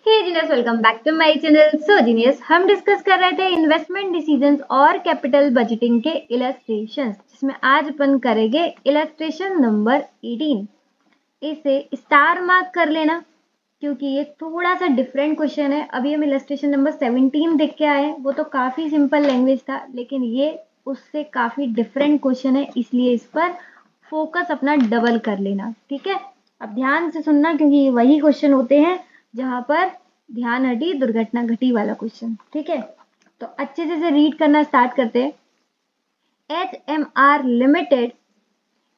Hey genius, welcome back to my channel. So genius, हम discuss कर रहे थे इन्वेस्टमेंट डिसीजंस और कैपिटल बजटिंग के इलस्ट्रेशंस, जिसमें आज अपन करेंगे इलस्ट्रेशन नंबर 18। इसे स्टार मार्क कर लेना क्योंकि ये थोड़ा सा डिफरेंट क्वेश्चन है। अभी हम इलस्ट्रेशन नंबर 17 देख के आए, वो तो काफी सिंपल लैंग्वेज था, लेकिन ये उससे काफी डिफरेंट क्वेश्चन है, इसलिए इस पर फोकस अपना डबल कर लेना। ठीक है, अब ध्यान से सुनना क्योंकि ये वही क्वेश्चन होते हैं जहां पर ध्यान हटी दुर्घटना घटी वाला क्वेश्चन। ठीक है, तो अच्छे से रीड करना स्टार्ट करते हैं। HMR limited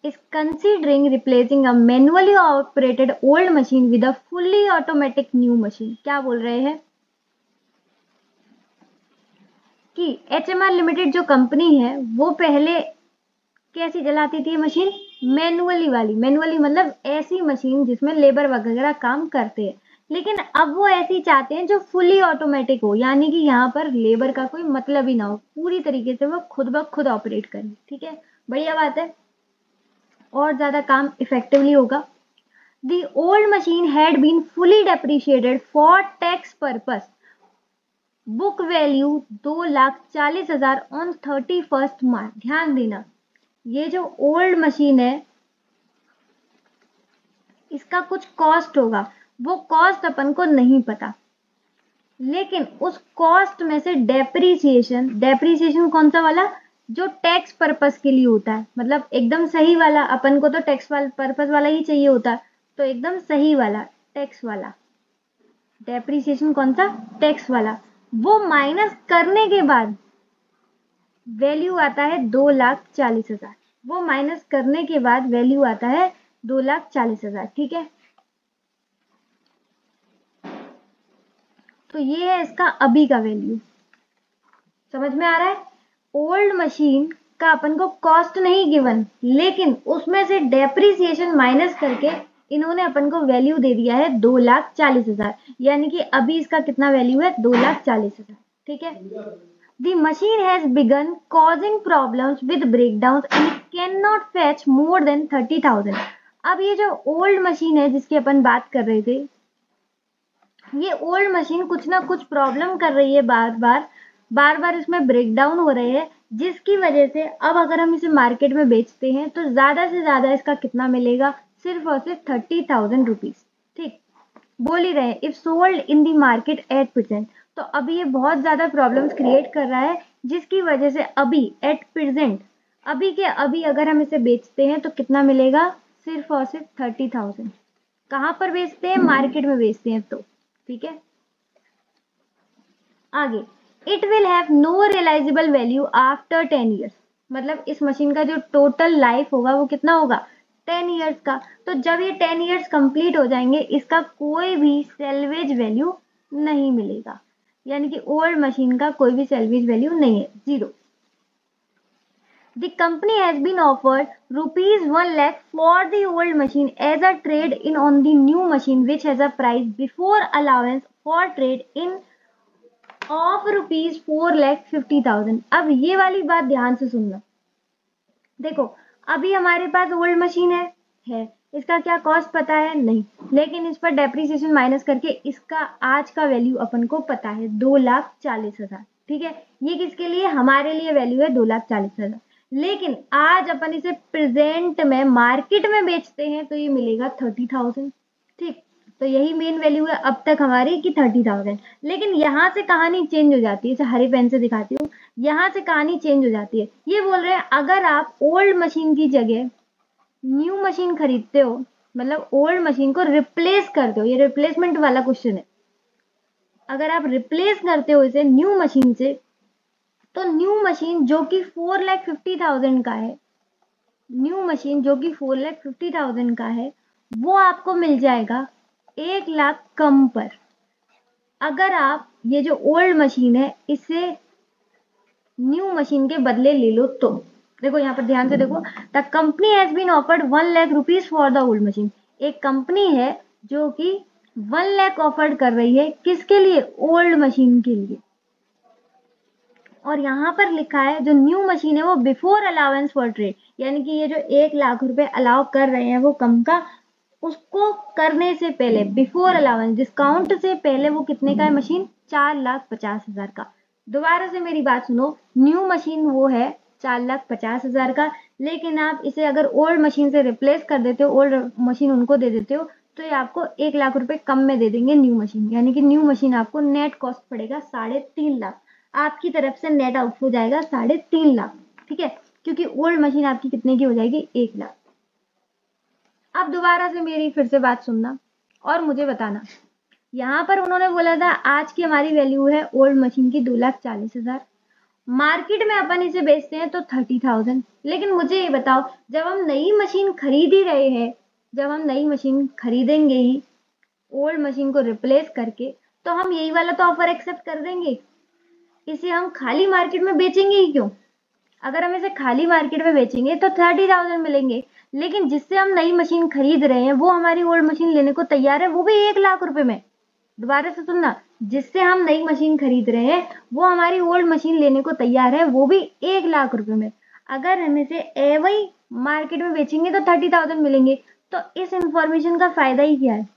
is considering replacing a manually operated old machine with a fully automatic new machine। क्या बोल रहे हैं कि HMR लिमिटेड जो कंपनी है वो पहले कैसी चलाती थी मशीन, मैनुअली वाली। मैनुअली मतलब ऐसी मशीन जिसमें लेबर वगैरह काम करते हैं, लेकिन अब वो ऐसी चाहते हैं जो फुली ऑटोमेटिक हो, यानी कि यहाँ पर लेबर का कोई मतलब ही ना हो, पूरी तरीके से वो खुद ब खुद ऑपरेट करे। ठीक है, बढ़िया बात है, और ज्यादा काम इफेक्टिवली होगा। The old machine had been fully depreciated for tax purpose. Book value 2,40,000 on 31st मार्च। ध्यान देना, ये जो ओल्ड मशीन है इसका कुछ कॉस्ट होगा, वो कॉस्ट अपन को नहीं पता, लेकिन उस कॉस्ट में से डेप्रीसिएशन, डेप्रीसिएशन कौन सा वाला, जो टैक्स पर्पस के लिए होता है, मतलब एकदम सही वाला। अपन को तो टैक्स पर्पस वाला ही चाहिए होता, तो एकदम सही वाला टैक्स वाला डेप्रीसिएशन कौन सा, टैक्स वाला, वो माइनस करने के बाद वैल्यू आता है 2,40,000। वो माइनस करने के बाद वैल्यू आता है 2,40,000। ठीक है, तो ये है इसका अभी का वैल्यू। समझ में आ रहा है, ओल्ड मशीन का अपन को कॉस्ट नहीं गिवन, लेकिन उसमें से डेप्रीसिएशन माइनस करके इन्होंने अपन को वैल्यू दे दिया है 2,40,000, यानी कि अभी इसका कितना वैल्यू है, 2,40,000। ठीक है, the machine has begin causing problems with breakdown and can not fetch more than 30,000। अब ये जो ओल्ड मशीन है जिसकी अपन बात कर रहे थे, ये ओल्ड मशीन कुछ ना कुछ प्रॉब्लम कर रही है, बार बार इसमें ब्रेकडाउन हो रहे हैं, जिसकी वजह से अब अगर हम इसे मार्केट में बेचते हैं तो ज्यादा से ज्यादा इसका कितना मिलेगा, सिर्फ और सिर्फ 30,000 रुपीज। ठीक, बोल ही रहे if sold in the market at present. तो अभी ये बहुत ज्यादा प्रॉब्लम्स क्रिएट कर रहा है, जिसकी वजह से अभी एट प्रेजेंट, अभी के अभी अगर हम इसे बेचते हैं तो कितना मिलेगा, सिर्फ और सिर्फ 30,000। कहाँ पर बेचते हैं, मार्केट में बेचते हैं तो। ठीक है, आगे, it will have no realisable value after 10 years. मतलब इस मशीन का जो टोटल लाइफ होगा वो कितना होगा, 10 ईयर्स का। तो जब ये 10 ईयर्स कंप्लीट हो जाएंगे, इसका कोई भी सेल्वेज वैल्यू नहीं मिलेगा, यानी कि ओल्ड मशीन का कोई भी सेल्वेज वैल्यू नहीं है, zero. The company has been offered rupees 1 lakh for the old machine as a trade in on the new machine, which has a price before allowance for trade in of ₹4,50,000। अब ये वाली बात ध्यान से सुनना। देखो, अभी हमारे पास ओल्ड मशीन है, इसका क्या कॉस्ट पता है नहीं, लेकिन इस पर डेप्रीसिएशन माइनस करके इसका आज का वैल्यू अपन को पता है 2,40,000। ठीक है, ये किसके लिए, हमारे लिए वैल्यू है 2,40,000, लेकिन आज अपन इसे प्रेजेंट में मार्केट में बेचते हैं तो ये मिलेगा 30,000। ठीक, तो यही मेन वैल्यू है अब तक हमारी कि 30,000, लेकिन यहाँ से कहानी चेंज हो जाती है। इसे हरे पेन से दिखाती हूँ, यहाँ से कहानी चेंज हो जाती है। ये बोल रहे हैं अगर आप ओल्ड मशीन की जगह न्यू मशीन खरीदते हो, मतलब ओल्ड मशीन को रिप्लेस करते हो, ये रिप्लेसमेंट वाला क्वेश्चन है। अगर आप रिप्लेस करते हो इसे न्यू मशीन से, तो न्यू मशीन जो कि 4,50,000 का है, न्यू मशीन जो कि 4,50,000 का है, वो आपको मिल जाएगा 1,00,000 कम पर। अगर आप ये जो ओल्ड मशीन है इसे न्यू मशीन के बदले ले लो तो। देखो यहाँ पर ध्यान से देखो, the company has been offered 1,00,000 rupees for the old machine. एक कंपनी है जो कि 1,00,000 ऑफर्ड कर रही है, किसके लिए, ओल्ड मशीन के लिए। और यहाँ पर लिखा है जो न्यू मशीन है वो बिफोर अलाउंस फॉर ट्रेड, यानी कि ये जो 1,00,000 रुपए अलाउ कर रहे हैं वो कम का उसको करने से पहले बिफोर अलाउंस डिस्काउंट से पहले वो कितने का है मशीन? 4,50,000 का। दोबारा से मेरी बात सुनो, न्यू मशीन वो है 4,50,000 का, लेकिन आप इसे अगर ओल्ड मशीन से रिप्लेस कर देते हो, ओल्ड मशीन उनको दे देते हो, तो ये आपको 1,00,000 रुपए कम में दे देंगे न्यू मशीन। यानी कि न्यू मशीन आपको नेट कॉस्ट पड़ेगा 3.5 लाख। आपकी तरफ से नेट आउट हो जाएगा 3.5 लाख, ठीक है, क्योंकि ओल्ड मशीन आपकी कितने की हो जाएगी? 1,00,000। अब दोबारा से मेरी फिर से बात सुनना और मुझे बताना। यहाँ पर उन्होंने बोला था आज की हमारी वैल्यू है ओल्ड मशीन की 2,40,000, मार्केट में अपन इसे बेचते हैं तो 30,000। लेकिन मुझे ये बताओ, जब हम नई मशीन खरीद ही रहे हैं, जब हम नई मशीन खरीदेंगे ही ओल्ड मशीन को रिप्लेस करके, तो हम यही वाला तो ऑफर एक्सेप्ट कर देंगे। इसे हम खाली मार्केट में बेचेंगे ही क्यों? अगर हम इसे खाली मार्केट में बेचेंगे तो 30,000 मिलेंगे, लेकिन जिससे हम नई मशीन खरीद रहे हैं वो हमारी ओल्ड मशीन लेने को तैयार है, वो भी 1,00,000 रुपए में। दोबारा से सुनना, जिससे हम नई मशीन खरीद रहे हैं वो हमारी ओल्ड मशीन लेने को तैयार है, वो भी 1,00,000 रुपए में। अगर हम इसे वही मार्केट में बेचेंगे तो 30,000 मिलेंगे, तो इस इंफॉर्मेशन का फायदा ही क्या है?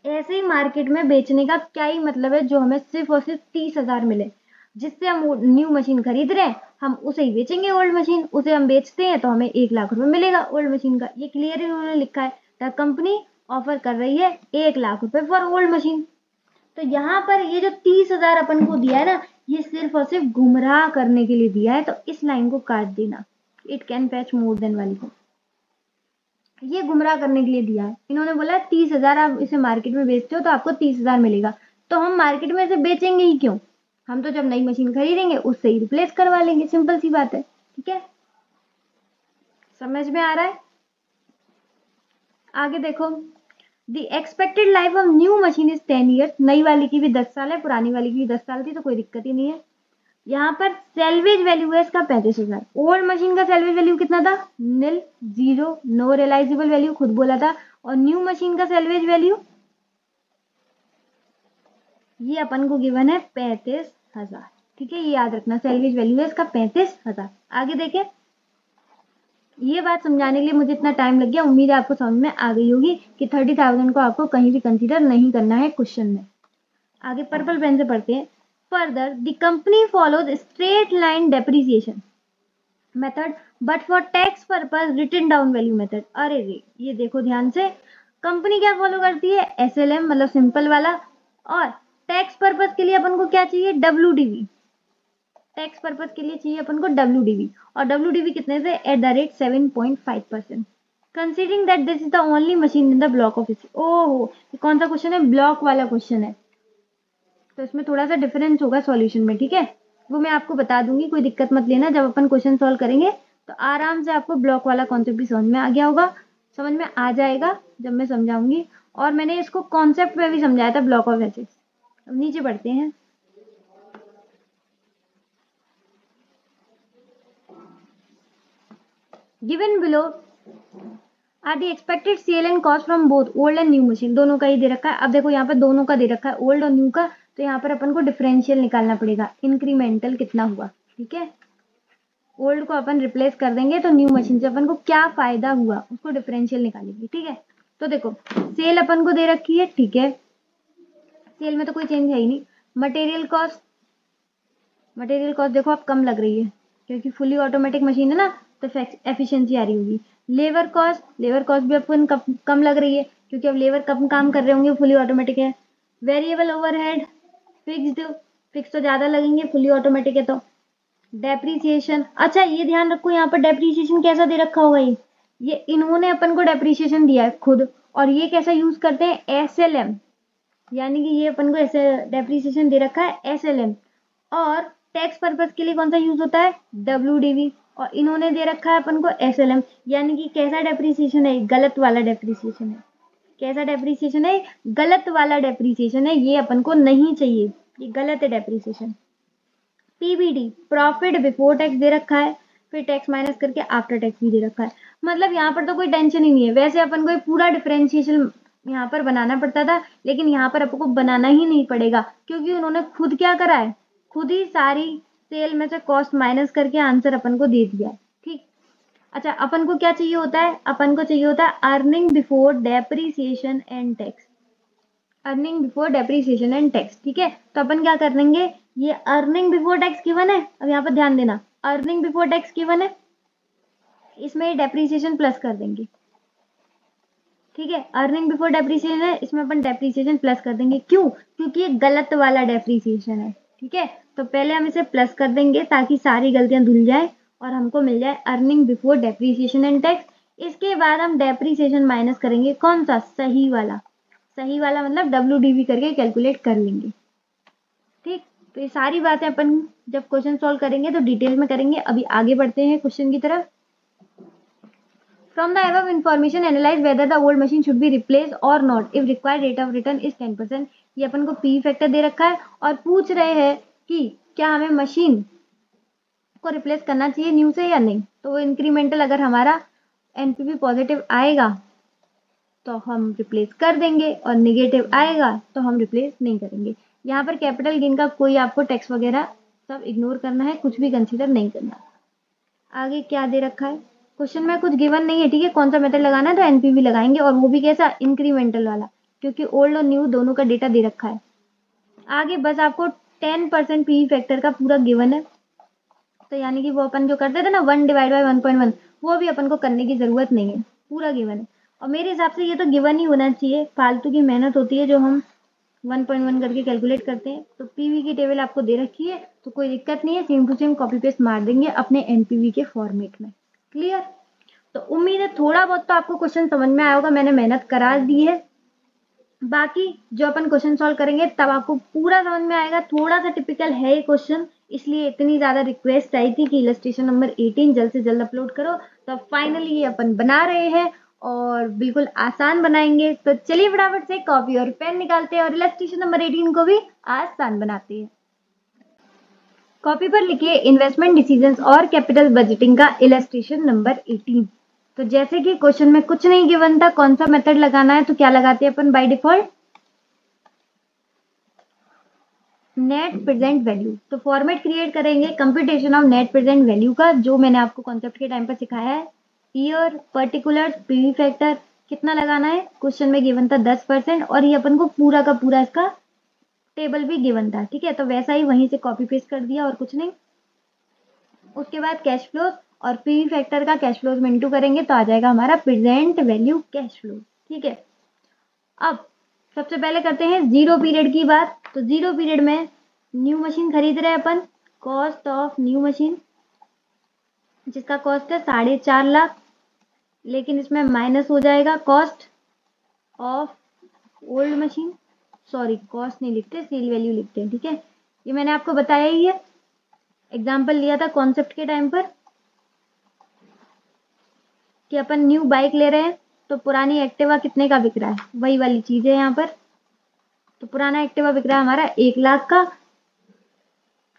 ऐसे ही मार्केट में बेचने का क्या ही मतलब है जो हमें सिर्फ और सिर्फ 30,000 मिले। जिससे हम न्यू मशीन खरीद रहे हैं हम उसे ही बेचेंगे ओल्ड मशीन, उसे हम बेचते हैं तो हमें 1,00,000 रुपए मिलेगा ओल्ड मशीन का। ये क्लियर इन्होंने लिखा है, द कंपनी ऑफर कर रही है 1,00,000 रुपए फॉर ओल्ड मशीन। तो यहाँ पर ये जो 30,000 अपन को दिया है ना, ये सिर्फ और सिर्फ गुमराह करने के लिए दिया है, तो इस लाइन को काट देना, it can fetch more than वाली को। ये गुमराह करने के लिए दिया है। इन्होंने बोला 30,000 आप इसे मार्केट में बेचते हो तो आपको 30,000 मिलेगा, तो हम मार्केट में इसे बेचेंगे ही क्यों? हम तो जब नई मशीन खरीदेंगे उससे ही रिप्लेस करवा लेंगे, सिंपल सी बात है। ठीक है, समझ में आ रहा है? आगे देखो, the expected life of new machine is 10 years. नई वाली की भी 10 साल है, पुरानी वाली की भी 10 साल थी, तो कोई दिक्कत ही नहीं है। यहाँ पर सेल्वेज वैल्यू है इसका 35,000। ओल्ड मशीन का सेल्वेज वैल्यू कितना था? नील, जीरो, नो रियलाइजेबल वैल्यू, खुद बोला था। और न्यू मशीन का सेल्वेज वैल्यू ये अपन को गिवन है 35,000। ठीक है, ये याद रखना, सेल्वेज वैल्यू है इसका 35,000। आगे देखें, ये बात समझाने के लिए मुझे इतना टाइम लग गया, उम्मीद है आपको समझ में आ गई होगी कि 30,000 को आपको कहीं भी कंसीडर नहीं करना है क्वेश्चन में। आगे पर्पल पेन से पढ़ते हैं। Further the company follows straight line depreciation method but for tax purpose written down value method. अरे रे, ये देखो ध्यान से, कंपनी क्या फॉलो करती है? SLM मतलब सिंपल वाला, और टैक्स पर्पज के लिए अपन को क्या चाहिए? WDV। टैक्स पर्पज के लिए चाहिए अपन को WDV, और WDV कितने से? @7.5%। Considering that this is the only machine in the block of. ओहो, ये कौन सा क्वेश्चन है? ब्लॉक वाला क्वेश्चन है, तो इसमें थोड़ा सा डिफरेंस होगा सॉल्यूशन में। ठीक है, वो मैं आपको बता दूंगी, कोई दिक्कत मत लेना। जब अपन क्वेश्चन सॉल्व करेंगे तो आराम से आपको ब्लॉक वाला कॉन्सेप्ट भी समझ में आ गया होगा, समझ में आ जाएगा जब मैं समझाऊंगी। और मैंने इसको कॉन्सेप्ट में भी समझाया था, ब्लॉक ऑफ एसेट्स। अब नीचे बढ़ते हैं। Given below are the expected sale and cost from both old and new machine. दोनों का ही दे रखा है। अब देखो यहाँ पर दोनों का दे रखा है, ओल्ड और न्यू का, तो यहाँ पर अपन को डिफरेंशियल निकालना पड़ेगा, इंक्रीमेंटल कितना हुआ। ठीक है, ओल्ड को अपन रिप्लेस कर देंगे तो न्यू मशीन से अपन को क्या फायदा हुआ उसको डिफरेंशियल निकालेंगे। ठीक है, तो देखो सेल अपन को दे रखी है, ठीक है, सेल में तो कोई चेंज है ही नहीं। मटेरियल कॉस्ट, मटेरियल कॉस्ट देखो अब कम लग रही है क्योंकि फुली ऑटोमेटिक मशीन है ना, तो एफिशिएंसी आ रही होगी। लेबर कॉस्ट, लेबर कॉस्ट भी अपन कम लग रही है क्योंकि अब लेबर कम काम कर रहे होंगे, फुली ऑटोमेटिक है। वेरिएबल ओवरहेड, फिक्स्ड, फिक्स तो ज़्यादा लगेंगे फुली ऑटोमेटिक है तो। डेप्रीसिएशन, अच्छा ये ध्यान रखो यहाँ पर डेप्रीसिएशन कैसा दे रखा होगा, ये इन्होंने अपन को डेप्रीसिएशन दिया है खुद, और ये कैसा यूज करते हैं? SLM, यानी कि ये अपन को ऐसे डेप्रीसिएशन दे रखा है SLM। और टैक्स पर्पज के लिए कौन सा यूज होता है? WDV, और इन्होंने दे रखा है अपन को SLM, यानी कि कैसा डेप्रीसिएशन है? गलत वाला डेप्रीसिएशन है। कैसा डेप्रीसिएशन है? गलत वाला डेप्रीसिएशन है, ये अपन को नहीं चाहिए, ये गलत है depreciation. PBT, profit before tax दे रखा है, फिर टैक्स माइनस करके आफ्टर टैक्स भी दे रखा है। मतलब यहाँ पर तो कोई टेंशन ही नहीं है। वैसे अपन को पूरा डिफरेंशिएशन यहाँ पर बनाना पड़ता था, लेकिन यहाँ पर आपको बनाना ही नहीं पड़ेगा क्योंकि उन्होंने खुद क्या करा है? खुद ही सारी सेल में से कॉस्ट माइनस करके आंसर अपन को दे दिया है। ठीक, अच्छा, अपन को क्या चाहिए होता है, अपन को चाहिए होता है earning before depreciation and tax, earning before depreciation and tax. ठीक है, तो अपन क्या कर लेंगे, ये अर्निंग बिफोर टैक्स गिवन है, अब यहाँ पर ध्यान देना, अर्निंग बिफोर टैक्स गिवन है, इसमें डेप्रीसिएशन प्लस कर देंगे। ठीक है, अर्निंग बिफोर डेप्रीसिएशन है, इसमें अपन डेप्रीसिएशन प्लस कर देंगे। क्यों? क्योंकि ये गलत वाला डेप्रीसिएशन है। ठीक है, तो पहले हम इसे प्लस कर देंगे ताकि सारी गलतियां धुल जाए और हमको मिल जाए earning before depreciation and tax. इसके बाद हम डेप्रीसिएशन माइनस करेंगे, कौन सा, सही वाला, सही वाला मतलब WDV करके कैलकुलेट कर लेंगे। ठीक, तो ये सारी बातें अपन जब क्वेश्चन सॉल्व करेंगे तो डिटेल में करेंगे। अभी आगे बढ़ते हैं क्वेश्चन की तरफ। From the above information, analyze whether the old machine should be replaced or not. If required rate of return is 10%. ये अपन को पी फैक्टर दे रखा है और पूछ रहे हैं कि क्या हमें मशीन को रिप्लेस करना चाहिए न्यू से या नहीं। तो वो इंक्रीमेंटल अगर हमारा एनपीवी पॉजिटिव आएगा तो हम रिप्लेस कर देंगे और निगेटिव आएगा तो हम रिप्लेस नहीं करेंगे। यहाँ पर कैपिटल गेन का कोई आपको टैक्स वगैरह सब इग्नोर करना है, कुछ भी कंसीडर नहीं करना। आगे क्या दे रखा है, क्वेश्चन में कुछ गिवन नहीं है। ठीक है, कौन सा मेथड लगाना है, तो एनपीवी लगाएंगे और वो भी कैसा, इंक्रीमेंटल वाला, क्योंकि ओल्ड और न्यू दोनों का डेटा दे रखा है। आगे बस आपको 10% पीवी फैक्टर का पूरा गिवन है, तो यानी कि वो अपन जो करते थे ना 1/1.1, वो भी अपन को करने की जरूरत नहीं है, पूरा गिवन है। और मेरे हिसाब से ये तो गिवन ही होना चाहिए, फालतू की मेहनत होती है जो हम 1.1 करके कैलकुलेट करते हैं। तो पीवी की टेबल आपको दे रखी है तो कोई दिक्कत नहीं है, same to same copy paste मार देंगे अपने एनपीवी के फॉर्मेट में। क्लियर? तो उम्मीद है थोड़ा बहुत तो आपको क्वेश्चन समझ में आया होगा, मैंने मेहनत करा दी है। बाकी जो अपन क्वेश्चन सॉल्व करेंगे तब आपको पूरा समझ में आएगा। थोड़ा सा टिपिकल है ये क्वेश्चन, इसलिए इतनी ज्यादा रिक्वेस्ट आई थी कि इलस्ट्रेशन नंबर 18 जल्द से जल्द अपलोड करो। तो फाइनली ये अपन बना रहे हैं और बिल्कुल आसान बनाएंगे। तो चलिए फटाफट से कॉपी और पेन निकालते हैं और इलस्ट्रेशन नंबर 18 को भी आसान बनाते हैं। कॉपी पर लिखिए इन्वेस्टमेंट डिसीजंस और कैपिटल बजटिंग का इलस्ट्रेशन नंबर 18। तो जैसे कि क्वेश्चन में कुछ नहीं गिवन था, कौन सा मेथड लगाना है, तो क्या लगाते हैं अपन by default, net present value. तो फॉर्मेट क्रिएट करेंगे computation of net present value का, जो मैंने आपको कॉन्सेप्ट के टाइम पर सिखाया है। ईयर, पर्टिकुलर, पीवी फैक्टर कितना लगाना है, क्वेश्चन में गिवन था 10%, और ये अपन को पूरा का पूरा इसका टेबल भी गिवन था। ठीक है, तो वैसा ही वहीं से कॉपी पेस्ट कर दिया और कुछ नहीं। उसके बाद कैश फ्लोज और पीवी फैक्टर का कैश फ्लोज में इंटू करेंगे तो आ जाएगा हमारा प्रेजेंट वैल्यू कैश फ्लो। ठीक है, अब सबसे पहले करते हैं जीरो पीरियड की बात। तो जीरो पीरियड में न्यू मशीन खरीद रहे हैं अपन, कॉस्ट ऑफ न्यू मशीन जिसका कॉस्ट है 4.5 लाख, लेकिन इसमें माइनस हो जाएगा cost of old machine, sorry cost नहीं लिखते, सेल वैल्यू लिखते हैं। ठीक है, ये मैंने आपको बताया ही है, एग्जाम्पल लिया था कॉन्सेप्ट के टाइम पर कि अपन न्यू बाइक ले रहे हैं तो पुरानी एक्टिवा कितने का बिक रहा है, वही वाली चीज है यहाँ पर। तो पुराना एक्टिवा बिक रहा है हमारा 1 लाख का,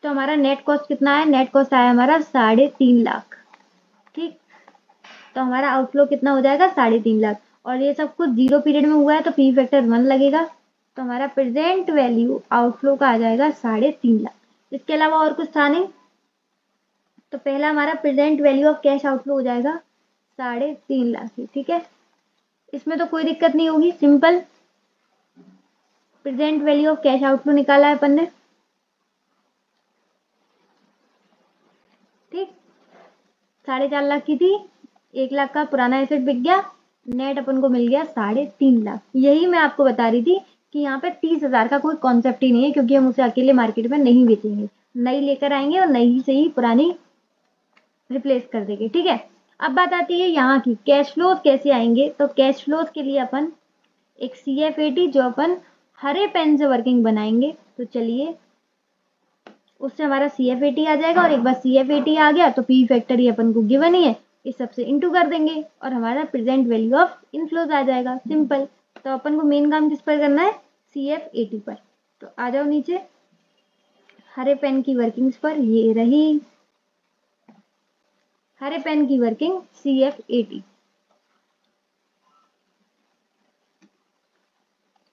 तो हमारा नेट कॉस्ट कितना है, नेट कॉस्ट आया हमारा 3.5 लाख। ठीक, तो हमारा आउटफ्लो कितना हो जाएगा 3.5 लाख, और ये सब कुछ जीरो पीरियड में हुआ है तो पी फैक्टर 1 लगेगा, तो हमारा प्रेजेंट वैल्यू आउटफ्लो का आ जाएगा 3.5 लाख। इसके अलावा और कुछ था नहीं, तो पहला हमारा present value of cash outflow हो जाएगा 3.5 लाख। ठीक है, इसमें तो कोई दिक्कत नहीं होगी, simple present value of cash outflow निकाला है अपन ने। ठीक, 4.5 लाख की थी, 1 लाख का पुराना एसेट बिक गया, नेट अपन को मिल गया 3.5 लाख। यही मैं आपको बता रही थी कि यहाँ पे 30,000 का कोई कॉन्सेप्ट ही नहीं है, क्योंकि हम उसे अकेले मार्केट में नहीं बेचेंगे, नई लेकर आएंगे और नई से ही पुरानी रिप्लेस कर देंगे। ठीक है, अब बात आती है यहाँ की कैश फ्लोज कैसे आएंगे। तो कैश फ्लोज के लिए अपन एक CFAT जो अपन हरे पेन से वर्किंग बनाएंगे, तो चलिए उससे हमारा CFAT आ जाएगा, और एक बार CFAT आ गया तो पी फैक्टर ही अपन को गिवन ही है, इस सबसे इंटू कर देंगे और हमारा प्रेजेंट वैल्यू ऑफ इनफ्लोज आ जाएगा, सिंपल। तो अपन को मेन काम किस पर करना है, CFAT पर। तो आ जाओ नीचे हरे पेन की वर्किंग्स पर, ये रही हरे पेन की वर्किंग CFAT।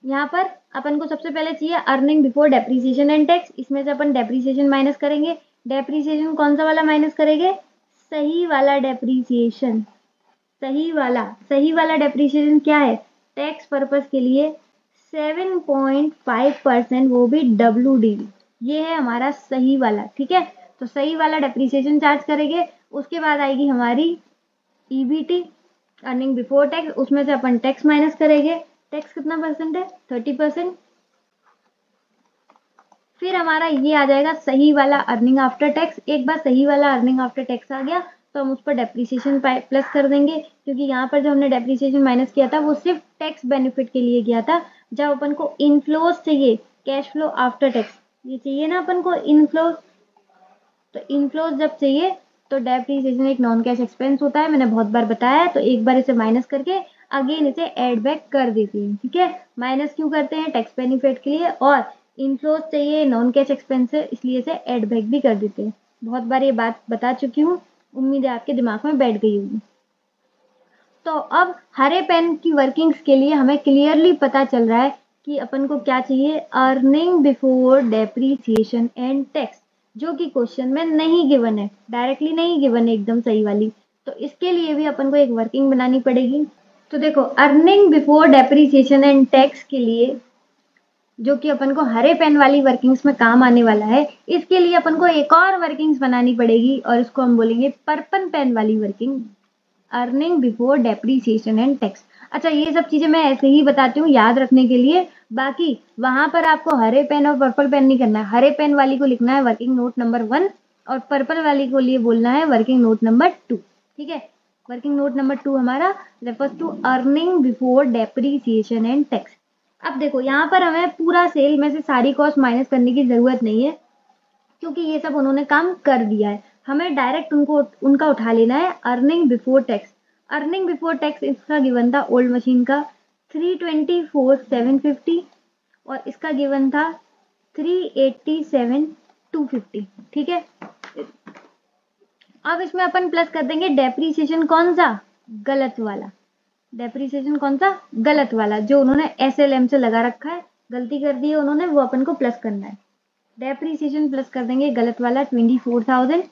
यहाँ पर अपन को सबसे पहले चाहिए earning before depreciation and tax, इसमें से अपन डेप्रीसिएशन माइनस करेंगे। डेप्रीसिएशन कौन सा वाला माइनस करेंगे, सही वाला डेप्रीसिएशन, सही वाला डेप्रीसिएशन क्या है टैक्स पर्पस के लिए 7.5%, वो भी WDV, ये है हमारा सही वाला। ठीक है, तो सही वाला डेप्रीसिएशन चार्ज करेंगे। उसके बाद आएगी हमारी EBT, अर्निंग बिफोर टैक्स, उसमें से अपन टैक्स माइनस करेंगे। टैक्स कितना परसेंट है 30%। फिर हमारा ये आ जाएगा सही वाला अर्निंग आफ्टर टैक्स। एक बार सही वाला अर्निंग आफ्टर टैक्स आ गया तो हम उस पर डेप्रीसिएशन प्लस कर देंगे, क्योंकि यहाँ पर जो हमने डेप्रीसिएशन माइनस किया था वो सिर्फ टैक्स बेनिफिट के लिए किया था। जब अपन को इनफ्लोज चाहिए, कैश फ्लो आफ्टर टैक्स, ये चाहिए ना अपन को इनफ्लोज, तो इनफ्लोज जब चाहिए तो डेप्रीसिएशन एक नॉन कैश एक्सपेंस होता है, मैंने बहुत बार बताया है। तो एक बार इसे माइनस करके अगेन इसे ऐड बैक कर देते हैं। ठीक है, माइनस क्यों करते हैं टैक्स बेनिफिट के लिए, और इनफ्लोज चाहिए नॉन कैश एक्सपेंस है इसलिए इसे ऐड बैक भी कर देते हैं। बहुत बार ये बात बता चुकी हूँ, उम्मीद है आपके दिमाग में बैठ गई होगी। तो अब हरे पेन की वर्किंग्स के लिए हमें क्लियरली पता चल रहा है कि अपन को क्या चाहिए, earning before depreciation and tax, जो कि क्वेश्चन में नहीं गिवन है, डायरेक्टली नहीं गिवन है एकदम सही वाली। तो इसके लिए भी अपन को एक वर्किंग बनानी पड़ेगी। तो देखो earning before depreciation and tax के लिए, जो कि अपन को हरे पेन वाली वर्किंग्स में काम आने वाला है, इसके लिए अपन को एक और वर्किंग्स बनानी पड़ेगी और इसको हम बोलेंगे पर्पल पेन वाली working, earning before depreciation and tax. अच्छा, ये सब चीजें मैं ऐसे ही बताती हूँ याद रखने के लिए, बाकी वहां पर आपको हरे पेन और पर्पल पेन नहीं करना है। हरे पेन वाली को लिखना है वर्किंग नोट नंबर 1 और पर्पल वाली को लिए बोलना है वर्किंग नोट नंबर 2। ठीक है, वर्किंग नोट नंबर 2 हमारा refers to earning before depreciation and tax. अब देखो यहाँ पर हमें पूरा सेल में से सारी कॉस्ट माइनस करने की जरूरत नहीं है, क्योंकि ये सब उन्होंने काम कर दिया है। हमें डायरेक्ट उनका उठा लेना है earning before tax. Earning before tax इसका गिवन था ओल्ड मशीन का 324,750 और इसका गिवन था 387,250। ठीक है, अब इसमें अपन प्लस कर देंगे डेप्रीसिएशन, कौन सा गलत वाला, डेप्रीसिएशन कौन सा गलत वाला, जो उन्होंने SLM से लगा रखा है, गलती कर दी है उन्होंने, वो अपन को प्लस करना है। डेप्रीसिएशन प्लस कर देंगे गलत वाला 24,000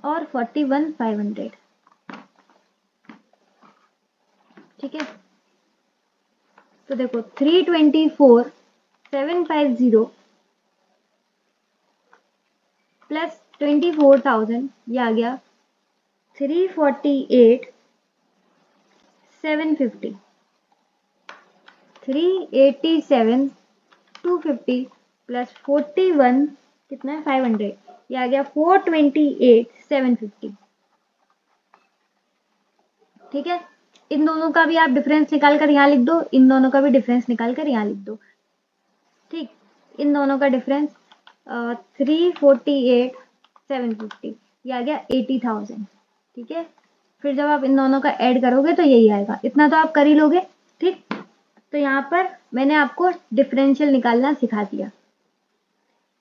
और 41,500। ठीक है, तो देखो 324,750 प्लस 24,000, ये आ गया 348,750, 387,250 प्लस 41 कितना है 500, ये आ गया 428,750। ठीक है, इन दोनों का भी आप डिफरेंस निकाल कर यहाँ लिख दो, इन दोनों का भी डिफरेंस निकाल कर यहाँ लिख दो। ठीक, इन दोनों का डिफरेंस 348,750, ये आ गया 80,000। ठीक है, फिर जब आप इन दोनों का ऐड करोगे तो यही आएगा, इतना तो आप कर ही लोगे। ठीक, तो यहाँ पर मैंने आपको डिफरेंशियल निकालना सिखा दिया।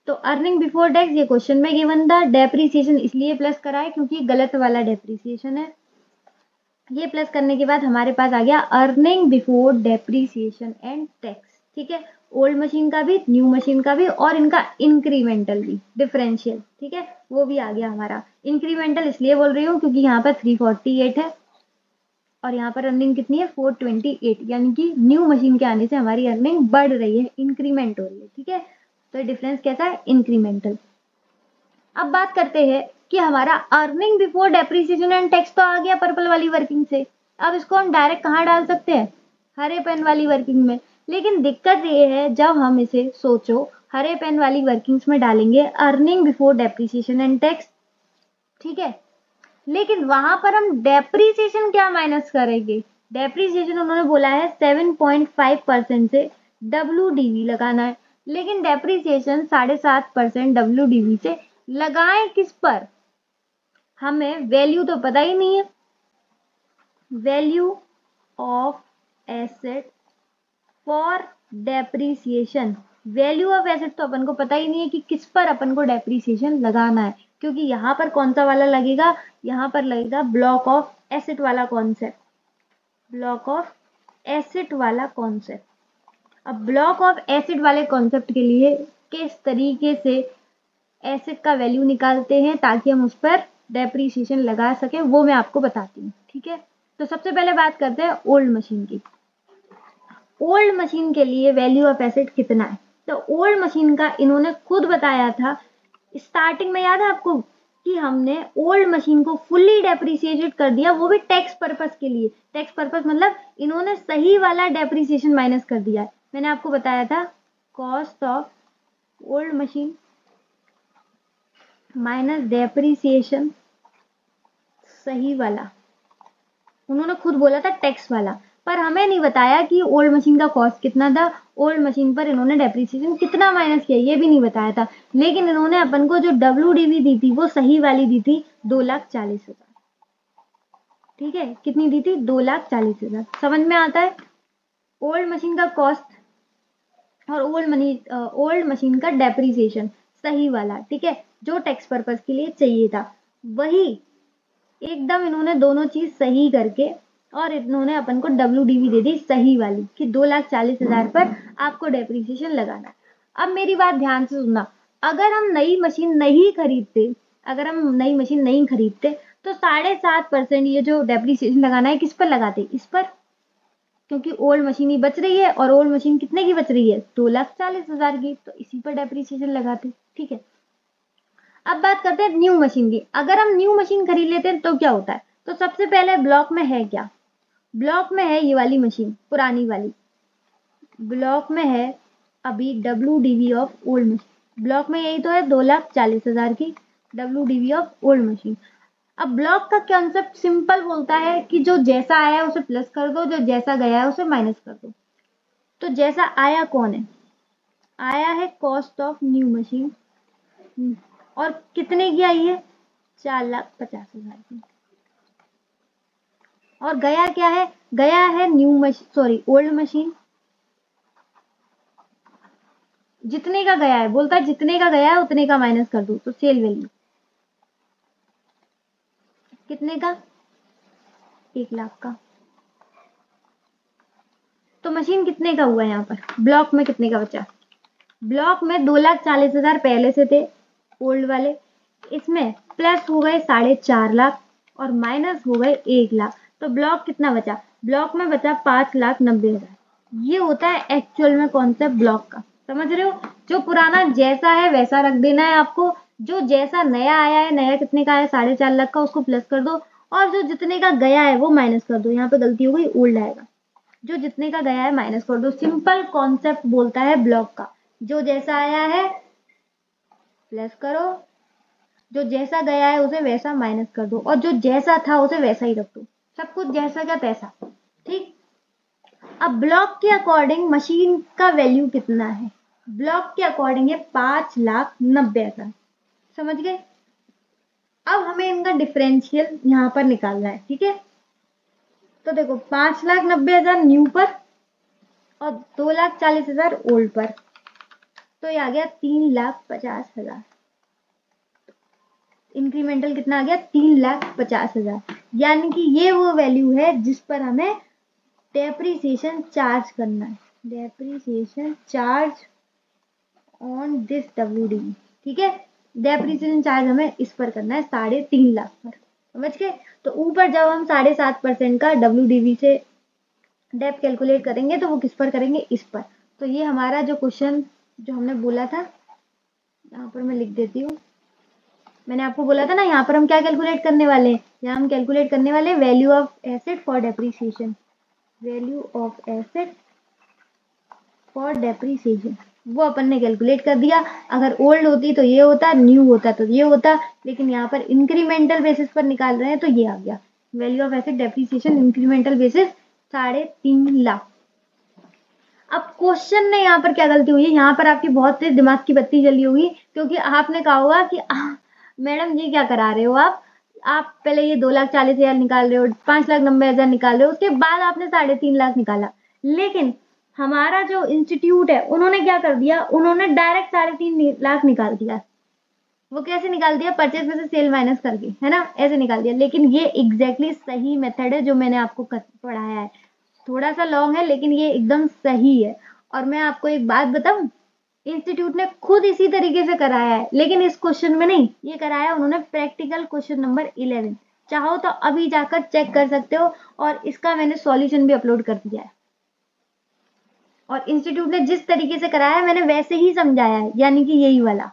तो अर्निंग बिफोर टैक्स ये क्वेश्चन में गिवन था, डेप्रीसिएशन इसलिए प्लस करा है क्योंकि गलत वाला डेप्रीसिएशन है। ये प्लस करने के बाद हमारे पास आ गया earning before depreciation and tax. ठीक है, ओल्ड मशीन का भी, न्यू मशीन का भी, और इनका इंक्रीमेंटल भी, डिफरेंशियल। ठीक है, वो भी आ गया हमारा। इंक्रीमेंटल इसलिए बोल रही हूँ क्योंकि यहाँ पर 348 है और यहाँ पर अर्निंग कितनी है 428, यानी कि न्यू मशीन के आने से हमारी अर्निंग बढ़ रही है, इंक्रीमेंट हो रही है। ठीक है, तो डिफरेंस कैसा है इंक्रीमेंटल। अब बात करते हैं कि हमारा earning before depreciation and tax तो आ गया पर्पल वाली वर्किंग से, अब इसको हम डायरेक्ट कहाँ डाल सकते हैं, हरे पेन वाली वर्किंग में। लेकिन दिक्कत ये है, जब हम इसे सोचो हरे पेन वाली वर्किंग्स में डालेंगे earning before depreciation and tax, ठीक है, लेकिन वहां पर हम डेप्रीसिएशन क्या माइनस करेंगे, डेप्रीसिएशन उन्होंने बोला है 7.5% से WDV लगाना है, लेकिन डेप्रीसिएशन 7.5% WDV से लगाएं किस पर, हमें वैल्यू तो पता ही नहीं है, value of asset for depreciation. Value of asset तो अपन को पता ही नहीं है कि किस पर अपन को डेप्रीसिएशन लगाना है, क्योंकि यहाँ पर कौन सा वाला लगेगा, यहाँ पर लगेगा ब्लॉक ऑफ एसेट वाला कॉन्सेप्ट, ब्लॉक ऑफ एसेट वाला कॉन्सेप्ट। अब ब्लॉक ऑफ एसिड वाले कॉन्सेप्ट के लिए किस तरीके से एसेट का वैल्यू निकालते हैं ताकि हम उस पर डेप्रीसिएशन लगा सके, वो मैं आपको बताती हूँ। ठीक है, तो सबसे पहले बात करते हैं ओल्ड मशीन की। ओल्ड मशीन के लिए वैल्यू ऑफ एसेट कितना है? तो ओल्ड मशीन का इन्होंने खुद बताया था स्टार्टिंग में, याद है आपको कि हमने ओल्ड मशीन को फुल्ली डेप्रिसिएटेड कर दिया, वो भी टैक्स पर्पस के लिए। टैक्स पर्पस मतलब इन्होंने सही वाला डेप्रिसिएशन माइनस कर दिया है। मैंने आपको बताया था cost of old machine minus depreciation, सही वाला उन्होंने खुद बोला था टैक्स वाला, पर हमें नहीं बताया कि ओल्ड मशीन का कॉस्ट कितना था, ओल्ड मशीन पर इन्होंने डेप्रिसिएशन कितना माइनस किया, ये भी नहीं बताया था। लेकिन इन्होंने अपन को जो WDV दी थी वो सही वाली दी थी 2,40,000। ठीक है, कितनी दी थी? 2,40,000। समझ में आता है? ओल्ड मशीन का कॉस्ट और ओल्ड मशीन का डेप्रिसिएशन सही वाला, ठीक है, जो टैक्स पर्पज के लिए चाहिए था, वही एकदम इन्होंने दोनों चीज सही करके और इन्होंने अपन को WDV दे दी सही वाली कि 2,40,000 पर आपको डेप्रिसिएशन लगाना है। अब मेरी बात ध्यान से सुनना, अगर हम नई मशीन नहीं खरीदते तो 7.5% ये जो डेप्रिसिएशन लगाना है किस पर लगाते? इस पर, क्योंकि ओल्ड मशीन ही बच रही है और ओल्ड मशीन कितने की बच रही है? 2,40,000 की, तो इसी पर डेप्रिसिएशन लगाते। ठीक है, अब बात करते हैं न्यू मशीन की। अगर हम न्यू मशीन खरीद लेते हैं तो क्या होता है? तो सबसे पहले ब्लॉक में है क्या? ब्लॉक में है ये वाली मशीन, पुरानी वाली ब्लॉक में है अभी WDV of old machine. Block में यही तो है 2,40,000 की WDV ऑफ ओल्ड मशीन। अब ब्लॉक का कॉन्सेप्ट सिंपल बोलता है कि जो जैसा आया है उसे प्लस कर दो, जो जैसा गया है उसे माइनस कर दो। तो जैसा आया कौन है? आया है कॉस्ट ऑफ न्यू मशीन, और कितने की आई है? 4,50,000 की। और गया क्या है? गया है ओल्ड मशीन। जितने का गया है, बोलता है जितने का गया है उतने का माइनस कर दो, तो सेल वैल्यू कितने का? 1,00,000 का। तो मशीन कितने का हुआ यहाँ पर? ब्लॉक में कितने का बचा? ब्लॉक में 2,40,000 पहले से थे ओल्ड वाले, इसमें प्लस हो गए 4,50,000 और माइनस हो गए 1,00,000, तो ब्लॉक कितना बचा? ब्लॉक में बचा 5,90,000। ये होता है एक्चुअल में कॉन्सेप्ट ब्लॉक का, समझ रहे हो? जो पुराना जैसा है वैसा रख देना है आपको, जो जैसा नया आया है, नया कितने का है? 4,50,000 का, उसको प्लस कर दो, और जो जितने का गया है वो माइनस कर दो। यहाँ पे गलती हो गई, ओल्ड आएगा, जो जितने का गया है माइनस कर दो। सिंपल कॉन्सेप्ट बोलता है ब्लॉक का, जो जैसा आया है प्लस करो, जो जैसा गया है उसे वैसा माइनस कर दो, और जो जैसा था उसे वैसा ही रख दो। सब कुछ जैसा क्या तैसा। ठीक, अब ब्लॉक के अकॉर्डिंग मशीन का वैल्यू कितना है? ब्लॉक के अकॉर्डिंग है 5,90,000। समझ गए? अब हमें इनका डिफरेंशियल यहाँ पर निकालना है। ठीक है, तो देखो 5,90,000 न्यू पर और 2,40,000 ओल्ड पर, तो ये आ गया 3,50,000। इंक्रीमेंटल कितना आ गया? 3,50,000। यानी कि ये वो वैल्यू है जिस पर हमें डेप्रिसिएशन चार्ज करना है, depreciation charge on this WDV। ठीक है, डेप्रिसिएशन चार्ज हमें इस पर करना है 3,50,000 पर। समझ गए? तो ऊपर जब हम 7.5% का WDV से डेप कैलकुलेट करेंगे तो वो किस पर करेंगे? इस पर। तो ये हमारा जो क्वेश्चन जो हमने बोला था, यहाँ पर मैं लिख देती हूँ। मैंने आपको बोला था ना, यहाँ पर हम क्या कैलकुलेट करने वाले हैं? यहाँ हम कैलकुलेट करने वाले value of asset for depreciation, value of asset for depreciation, वो अपन ने कैलकुलेट कर दिया। अगर ओल्ड होती तो ये होता, न्यू होता तो ये होता, लेकिन यहाँ पर इंक्रीमेंटल बेसिस पर निकाल रहे हैं तो ये आ गया value of asset depreciation incremental basis 3,50,000। अब क्वेश्चन में यहाँ पर क्या गलती हुई है? यहाँ पर आपकी बहुत तेज दिमाग की बत्ती जली होगी, क्योंकि आपने कहा होगा कि मैडम ये क्या करा रहे हो आप पहले ये 2,40,000 निकाल रहे हो, 5,90,000 निकाल रहे हो, उसके बाद आपने 3,50,000 निकाला। लेकिन हमारा जो इंस्टीट्यूट है उन्होंने क्या कर दिया? उन्होंने डायरेक्ट 3,50,000 निकाल दिया। वो कैसे निकाल दिया? परचेज में से सेल माइनस करके, है ना, ऐसे निकाल दिया। लेकिन ये एग्जैक्टली सही मेथड है जो मैंने आपको पढ़ाया है। थोड़ा सा लॉन्ग है लेकिन ये एकदम सही है। और मैं आपको एक बात बताऊं, इंस्टीट्यूट ने खुद इसी तरीके से कराया है, लेकिन इस क्वेश्चन में नहीं, ये कराया उन्होंने प्रैक्टिकल क्वेश्चन नंबर 11। चाहो तो अभी जाकर चेक कर सकते हो, और इसका मैंने सॉल्यूशन भी अपलोड कर दिया है। और इंस्टीट्यूट ने जिस तरीके से कराया है मैंने वैसे ही समझाया है, यानी कि यही वाला।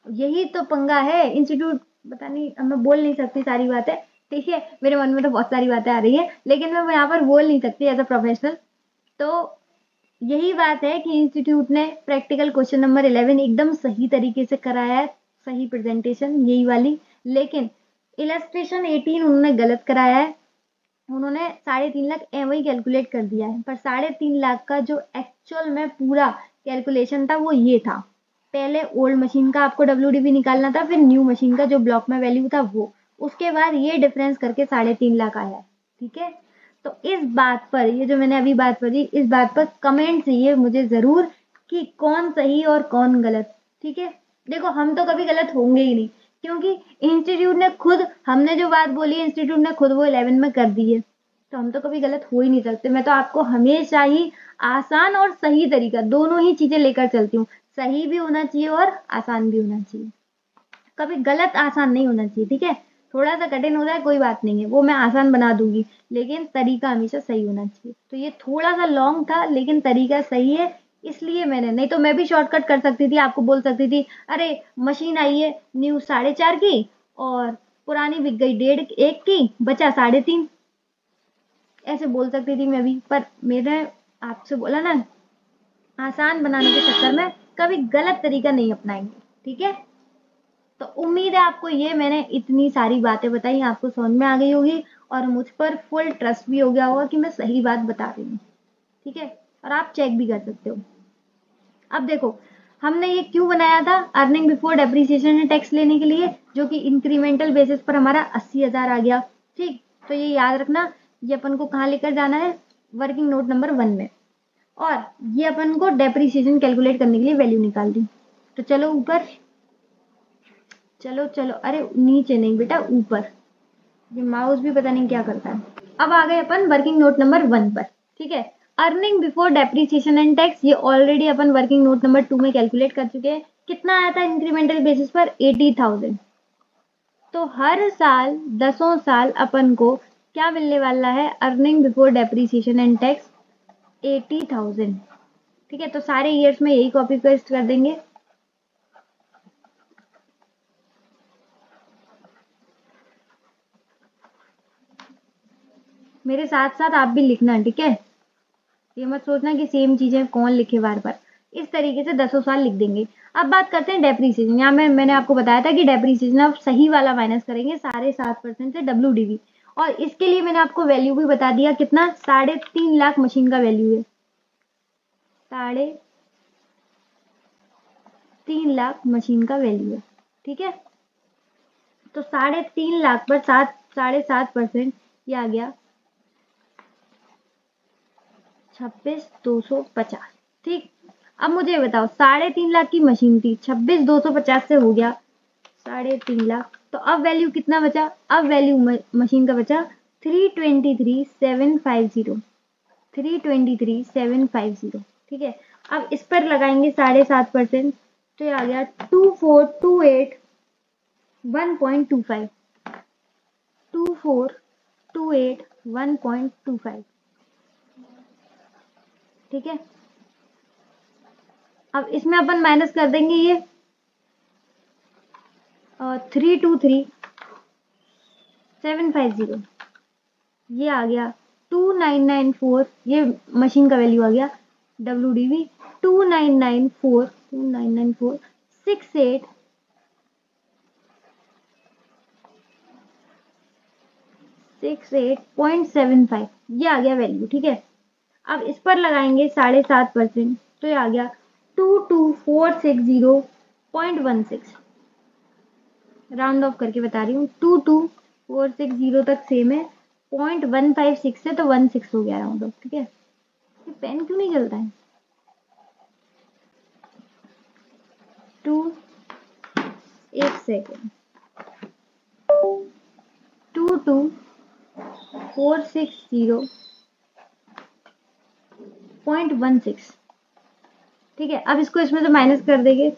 यही तो पंगा है इंस्टीट्यूट, पता नहीं, अब मैं बोल नहीं सकती सारी बातें, ठीक है, मेरे मन में तो बहुत सारी बातें आ रही है, लेकिन मैं यहाँ पर बोल नहीं सकती एज अ प्रोफेशनल। तो यही बात है कि इंस्टीट्यूट ने प्रैक्टिकल क्वेश्चन नंबर 11 एकदम सही तरीके से कराया है, सही प्रेजेंटेशन यही वाली, लेकिन इलस्ट्रेशन 18 उन्होंने गलत कराया है। उन्होंने 3.5 लाख वही कैलकुलेट कर दिया है, पर 3.5 लाख का जो एक्चुअल में पूरा कैलकुलेशन था वो ये था। पहले ओल्ड मशीन का आपको WDV निकालना था, फिर न्यू मशीन का जो ब्लॉक में वैल्यू था वो, उसके बाद ये डिफरेंस करके 3.5 लाख आया है, ठीक है। तो इस बात पर, ये जो मैंने अभी बात करी, इस बात पर कमेंट चाहिए मुझे जरूर कि कौन सही और कौन गलत, ठीक है। देखो हम तो कभी गलत होंगे ही नहीं, क्योंकि इंस्टीट्यूट ने खुद, हमने जो बात बोली है इंस्टीट्यूट ने खुद वो 11 में कर दी है, तो हम तो कभी गलत हो ही नहीं सकते। मैं तो आपको हमेशा ही आसान और सही तरीका दोनों ही चीजें लेकर चलती हूँ, सही भी होना चाहिए और आसान भी होना चाहिए, कभी गलत आसान नहीं होना चाहिए, ठीक है। थोड़ा सा कठिन हो जाए कोई बात नहीं है, वो मैं आसान बना दूंगी, लेकिन तरीका हमेशा सही होना चाहिए। तो ये थोड़ा सा लॉन्ग था, लेकिन तरीका सही है, इसलिए मैंने, नहीं तो मैं भी शॉर्टकट कर सकती थी, आपको बोल सकती थी अरे मशीन आई है न्यू 4.5 की, और पुरानी बिक गई 1.5 की, बचा 3.5, ऐसे बोल सकती थी मैं भी, पर मैंने आपसे बोला ना, आसान बनाने के चक्कर में कभी गलत तरीका नहीं अपनाएंगे, ठीक है। तो उम्मीद है आपको ये मैंने इतनी सारी बातें बताई आपको समझ में आ गई होगी, और मुझ पर फुल ट्रस्ट भी हो गया होगा कि मैं सही बात बता रही हूँ, ठीक है। और आप चेक भी कर सकते हो। अब देखो, हमने ये क्यों बनाया था, earning before depreciation and tax लेने के लिए, जो कि इंक्रीमेंटल बेसिस पर हमारा 80,000 आ गया, ठीक। तो ये याद रखना, ये अपन को कहाँ लेकर जाना है, वर्किंग नोट नंबर 1 में, और ये अपन को डेप्रिसिएशन कैलकुलेट करने के लिए वैल्यू निकाल दी। तो चलो ऊपर, चलो चलो, अरे नीचे नहीं बेटा ऊपर, ये माउस भी पता नहीं क्या करता है। अब आ गए अपन वर्किंग नोट नंबर 1 पर, ठीक है। Earning before depreciation and tax, ये ऑलरेडी अपन वर्किंग नोट नंबर 2 में कैलकुलेट कर चुके हैं। कितना आया था इंक्रीमेंटल बेसिस पर, 80,000। तो हर साल 10 साल अपन को क्या मिलने वाला है, earning before depreciation and tax 80,000, ठीक है। तो सारे ईयर्स में यही कॉपी पेस्ट कर देंगे। मेरे साथ साथ आप भी लिखना, ठीक है। ये मत सोचना कि सेम चीजें कौन लिखे बार बार, इस तरीके से 10 साल लिख देंगे। अब बात करते हैं डेप्रीसिएशन। यहाँ मैंने आपको बताया था कि डेप्रीसिएशन आप सही वाला माइनस करेंगे 7.5% से WDV, और इसके लिए मैंने आपको वैल्यू भी बता दिया, कितना, 3.5 लाख मशीन का वैल्यू है, 3.5 लाख मशीन का वैल्यू है, ठीक है। तो 3.5 लाख पर 7.5%, ये आ गया 26,250, ठीक। अब मुझे बताओ, 3.5 लाख की मशीन थी, 26,250 से हो गया 3.5 लाख, तो अब वैल्यू कितना बचा, अब वैल्यू मशीन का बचा 323,750, 323,750, ठीक है। अब इस पर लगाएंगे 7.5%, तो ये आ गया 2428 1.25, 2428 1.25, ठीक है। अब इसमें अपन माइनस कर देंगे ये 323,750, ये आ गया 2994, ये मशीन का वैल्यू आ गया, WDV 2994 68.75, ये आ गया वैल्यू, ठीक है। अब इस पर लगाएंगे 7.5%, तो ये आ गया 22,460.16, राउंड ऑफ करके बता रही हूँ, 22,460 तक सेम है, 0.156 है तो 16 हो गया राउंड ऑफ, ठीक है। ये पेन क्यों नहीं चलता है, 2, एक सेकेंड, 22,460.16, ठीक है, अब इसको इसमें से माइनस कर देंगे।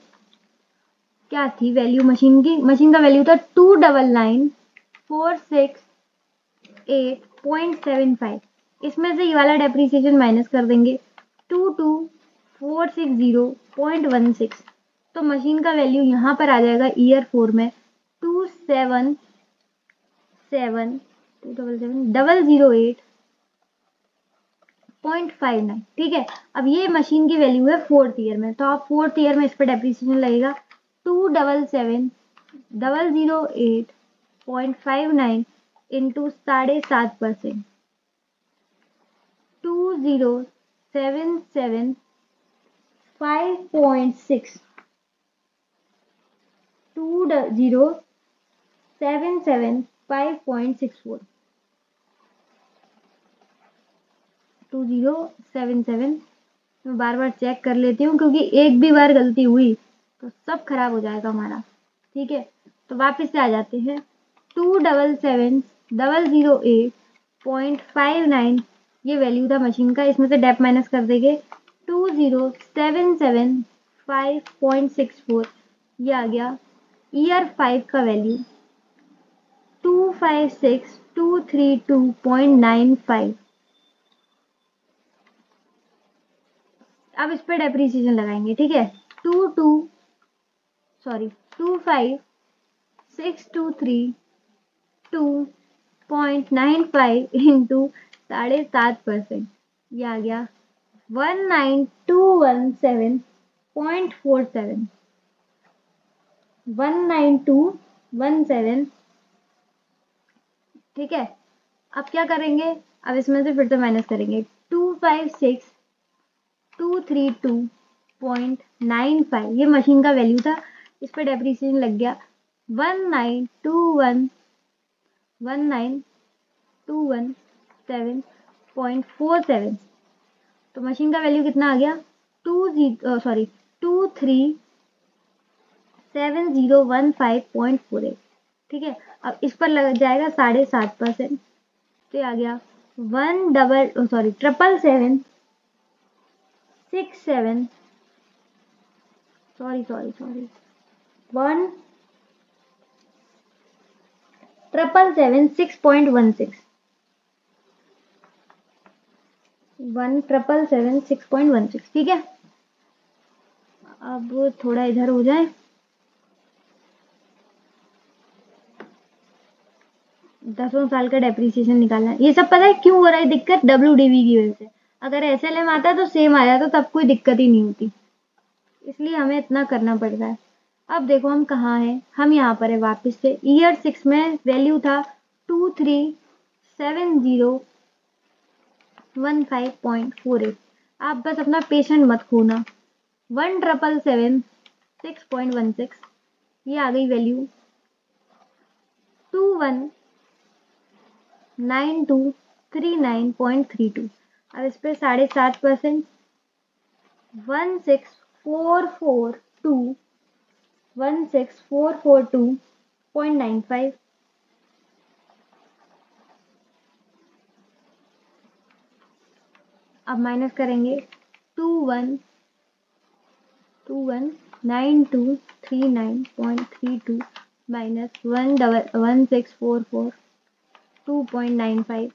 क्या थी वैल्यू मशीन की? मशीन का वैल्यू था 299,468.75। इसमें से ये वाला डेप्रीसिएशन माइनस कर देंगे, 22,460.16। तो मशीन का वैल्यू यहाँ पर आ जाएगा ईयर 4 में 277,008.59। ठीक है, अब ये मशीन की वैल्यू है फोर्थ ईयर में, तो आप फोर्थ ईयर में इस पर डेप्रीसिएशन लगेगा 277,008.59 इंटू 7.5%, 2077.5.6, 2077.5.64, 2077। मैं बार बार चेक कर लेती हूँ क्योंकि एक भी बार गलती हुई तो सब खराब हो जाएगा हमारा। ठीक है, तो वापस से आ जाते हैं। 277,008.59 ये वैल्यू था मशीन का, इसमें से डेप माइनस कर देंगे 2077.5.64। ये आ गया ईयर 5 का वैल्यू 256,232.95। अब इस पर डेप्रीसिएशन लगाएंगे। ठीक है, 25623.95 इंटू 7.5%, ये आ गया 19217.47, 19217। ठीक है, अब क्या करेंगे? अब इसमें से फिर से माइनस करेंगे 256,232.95, ये मशीन का वैल्यू था, इस पर डेप्रीसिएशन लग गया 19217.47। तो मशीन का वैल्यू कितना आ गया? 237015.48। ठीक है, अब इस पर लग जाएगा 7.5%, तो ये आ गया 77767 17776.16, 17776.16। ठीक है, अब थोड़ा इधर हो जाए, 10 साल का डेप्रीसिएशन निकालना है। ये सब पता है क्यों हो रहा है दिक्कत? WDV की वजह से। अगर SLM आता तो सेम आ जाता, तब कोई दिक्कत ही नहीं होती, इसलिए हमें इतना करना पड़ रहा है। अब देखो हम कहाँ हैं, हम यहाँ पर है वापस से। ईयर 6 में वैल्यू था 237015.48। आप बस अपना पेशेंट मत खोना। 17776.16, ये आ गई वैल्यू 219239.32। अब इस पर 7.5%, 16442.95। अब माइनस करेंगे 219239.32 माइनस 16442.95,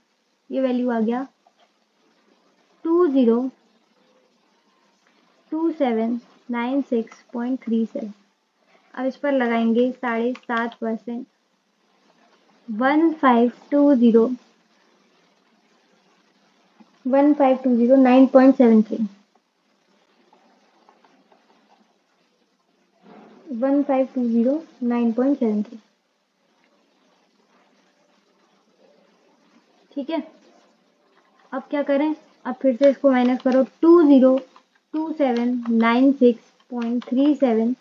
ये वैल्यू आ गया 202796.37। अब इस पर लगाएंगे 7.5%, 1520 9.73। ठीक है, अब क्या करें? अब फिर से इसको माइनस करो 202796.37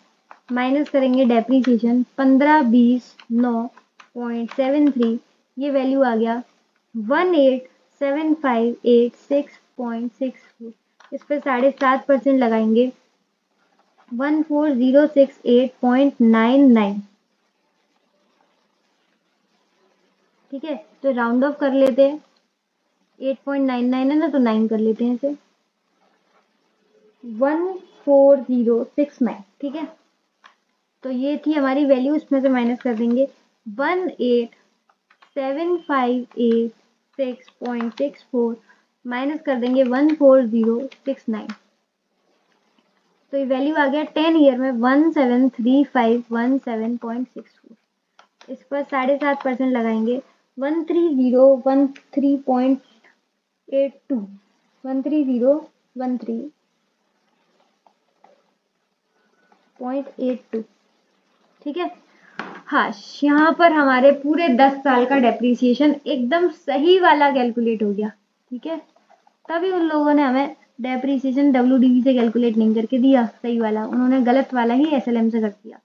माइनस करेंगे डेप्रीसिएशन 1520 9.73, ये वैल्यू आ गया 18758.6। इस पर 7.5% लगाएंगे 14068.99। ठीक है, तो राउंड ऑफ कर लेते हैं, 8.99 है ना, तो 9 कर लेते हैं इसे। 14069, ठीक है। तो ये थी हमारी वैल्यू, इसमें से माइनस कर देंगे 18758.6.64 माइनस कर देंगे 14069। तो ये वैल्यू आ गया 10 ईयर में 173517.64। इस पर 7.5% लगाएंगे 13013.82 13013.82, ठीक है। हाँ, यहाँ पर हमारे पूरे 10 साल का डेप्रीसिएशन एकदम सही वाला कैलकुलेट हो गया, ठीक है। तभी उन लोगों ने हमें डेप्रीसिएशन WDV से कैलकुलेट नहीं करके दिया सही वाला, उन्होंने गलत वाला ही SLM से कर दिया,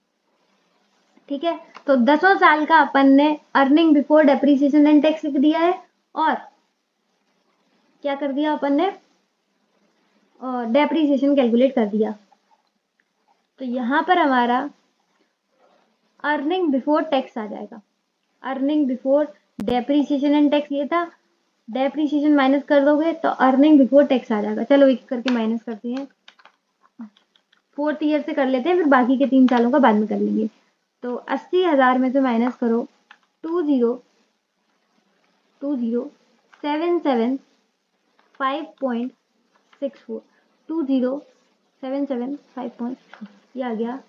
ठीक है। तो 10 साल का अपन ने earning before depreciation and tax लिख दिया है, और क्या कर दिया अपन ने, डेप्रीसिएशन कैलकुलेट कर दिया। तो यहाँ पर हमारा अर्निंग बिफोर टैक्स आ जाएगा। Earning before depreciation and tax ये था, डेप्रीसिएशन माइनस कर दोगे तो अर्निंग बिफोर टैक्स आ जाएगा। चलो एक करके माइनस करते हैं, 4th ईयर से कर लेते हैं, फिर बाकी के 3 सालों का बाद में कर लेंगे। तो 80,000 में से माइनस करो 2077.5.64 2077.5.64, ये आ गया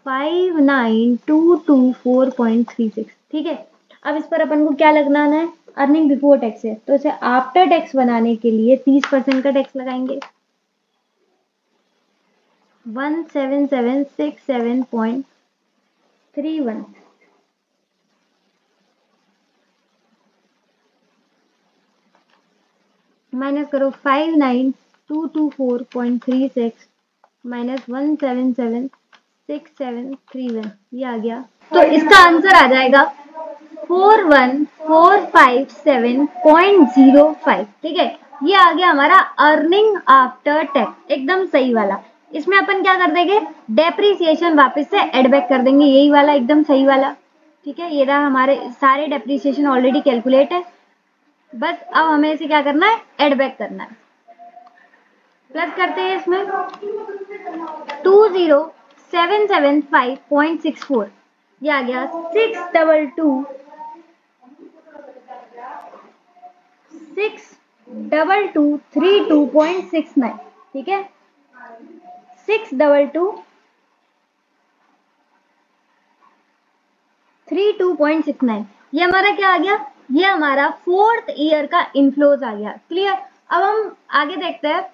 59224.36, ठीक है। अब इस पर अपन को क्या लगाना है, अर्निंग बिफोर टैक्स है, तो इसे आफ्टर टैक्स बनाने के लिए 30% का टैक्स लगाएंगे 17767.31 माइनस करो 59224.36 माइनस 1776731, ये आ गया। तो इसका आंसर आ जाएगा 41457.05, ठीक है। ये आ गया हमारा अर्निंग आफ्टर टैक्स, एकदम सही वाला। इसमें अपन क्या कर देंगे, डेप्रीसिएशन वापस से एड बैक कर देंगे, यही वाला एकदम सही वाला, ठीक है। ये रहा, हमारे सारे डेप्रीसिएशन ऑलरेडी कैलकुलेट है, बस अब हमें इसे क्या करना है, एड बैक करना है। प्लस करते हैं इसमें 20775.64, ये आ गया 62232.69, ठीक है। 62232.69, ये हमारा क्या आ गया, ये हमारा 4th ईयर का इनफ्लोज आ गया। क्लियर। अब हम आगे देखते हैं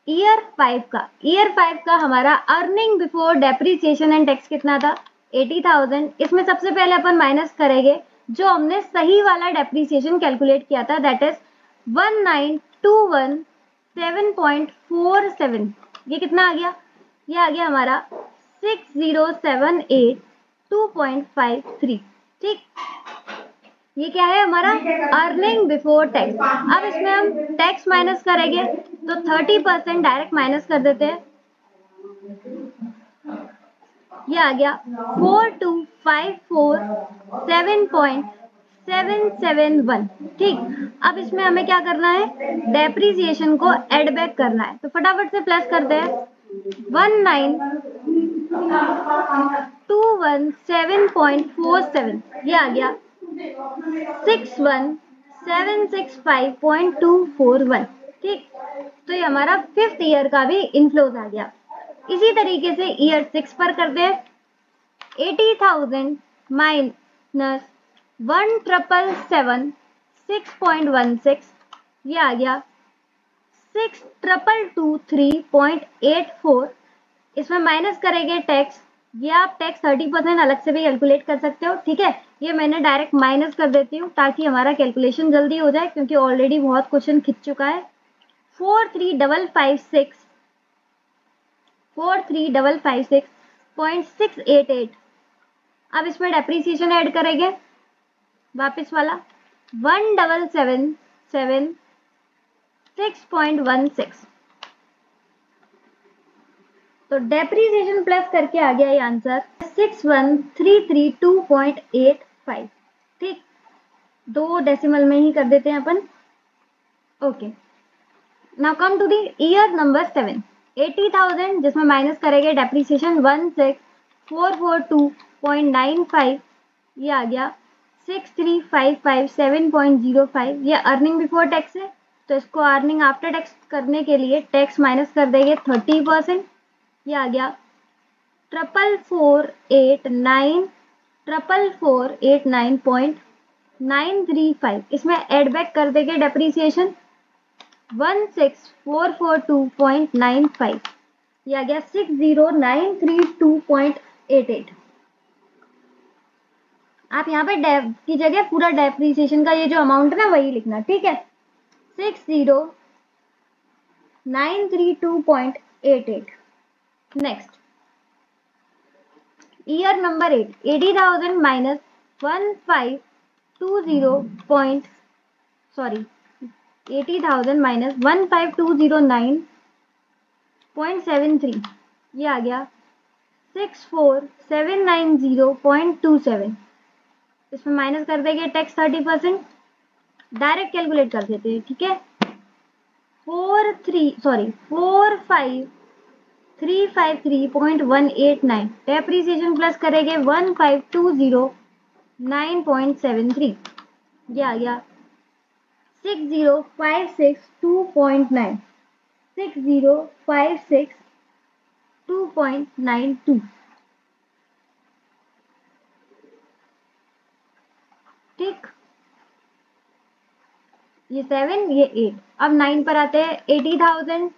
ईयर 5 का। ईयर 5 का हमारा earning before depreciation and tax कितना था, 80,000। इसमें सबसे पहले अपन माइनस करेंगे जो हमने सही वाला डेप्रीसिएशन कैलकुलेट किया था, दैट इज 19217.47। ये कितना आ गया, ये आ गया हमारा 6078.2.53, ठीक। ये क्या है हमारा अर्निंग बिफोर टैक्स। अब इसमें हम टैक्स माइनस करेंगे तो 30% डायरेक्ट माइनस कर देते हैं, ये आ गया 42547.771, ठीक। अब इसमें हमें क्या करना है, डेप्रीसिएशन को एड बैक करना है, तो फटाफट से प्लस करते हैं 19217.47, ये आ गया 61765.241, ठीक। तो ये हमारा 5th ईयर का भी इनफ्लोज आ गया। इसी तरीके से ईयर 6 पर करते हैं 80,000 माइनस 1,777.6.16, ये आ गया 6,223.84। इसमें माइनस करेंगे टैक्स, ये आप टैक्स 30% अलग से भी कैलकुलेट कर सकते हो, ठीक है। ये मैंने डायरेक्ट माइनस कर देती हूँ ताकि हमारा कैलकुलेशन जल्दी हो जाए, क्योंकि ऑलरेडी बहुत क्वेश्चन खिंच चुका है। 43556.688। अब इसमें डेप्रीसिएशन ऐड करेंगे वापस वाला 1,776.16। तो डेप्रीसिएशन प्लस करके आ गया ये आंसर 61332.85, ठीक। 2 डेसिमल में ही कर देते हैं अपन। Okay, now come to the year number 7। 80,000 जिसमें माइनस करेंगे डेप्रीसिएशन 16,442.95, ये आ गया 63,557.05। ये अर्निंग बिफोर टैक्स है, तो इसको अर्निंग आफ्टर टैक्स करने के लिए टैक्स माइनस कर देंगे 30%। ये आ गया 4,489.935। इसमें एड बैक कर देंगे डेप्रीसिएशन 16,442.95। ये आ गया 60,932.88। आप यहाँ पे डेप की जगह पूरा डेप्रीसिएशन का ये जो अमाउंट है ना वही लिखना, ठीक है। 60,932.88। Next year number 8, 80,000 minus 80,000 minus 15,209.73। ये आ गया 64,790.27। इसमें माइनस कर देंगे टैक्स 30%। डायरेक्ट कैलकुलेट कर देते हैं, ठीक है। 45,353.189 डेप्रीसिएशन प्लस करेंगे 15,209.73। ये आ गया 60,562.9 60,562.92। ठीक, ये 7, ये 8। अब 9 पर आते हैं। 80,000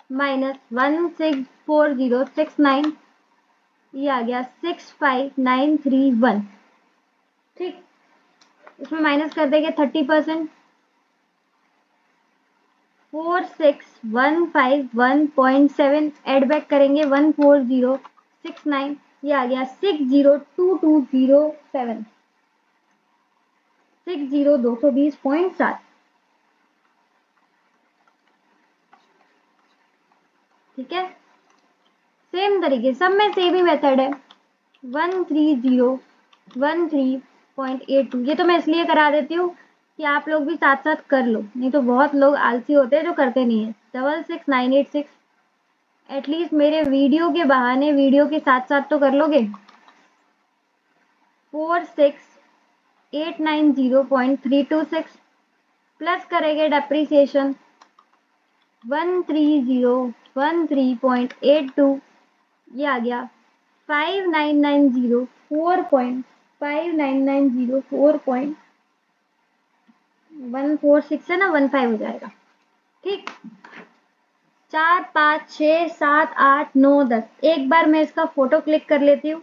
माइनस 164069, ये आ गया 65,931। ठीक, इसमें माइनस कर देंगे 30%। 46,151.7 एड बैक करेंगे 14069। ये आ गया 60,2207 60,220.7। ठीक है, सेम तरीके सब में सेम ही मेथड है। 13013.82। ये तो मैं इसलिए करा देती हूँ कि आप लोग भी साथ साथ कर लो, नहीं तो बहुत लोग आलसी होते हैं जो करते नहीं है। 66,986 एटलीस्ट मेरे वीडियो के बहाने वीडियो के साथ साथ तो कर लोगे। 46,890.326 प्लस करेंगे डेप्रीसिएशन 13013.82। ये आ गया 5994.146 है ना, 15 हो जाएगा। ठीक, 4 5 6 7 8 9 10। एक बार मैं इसका फोटो क्लिक कर लेती हूँ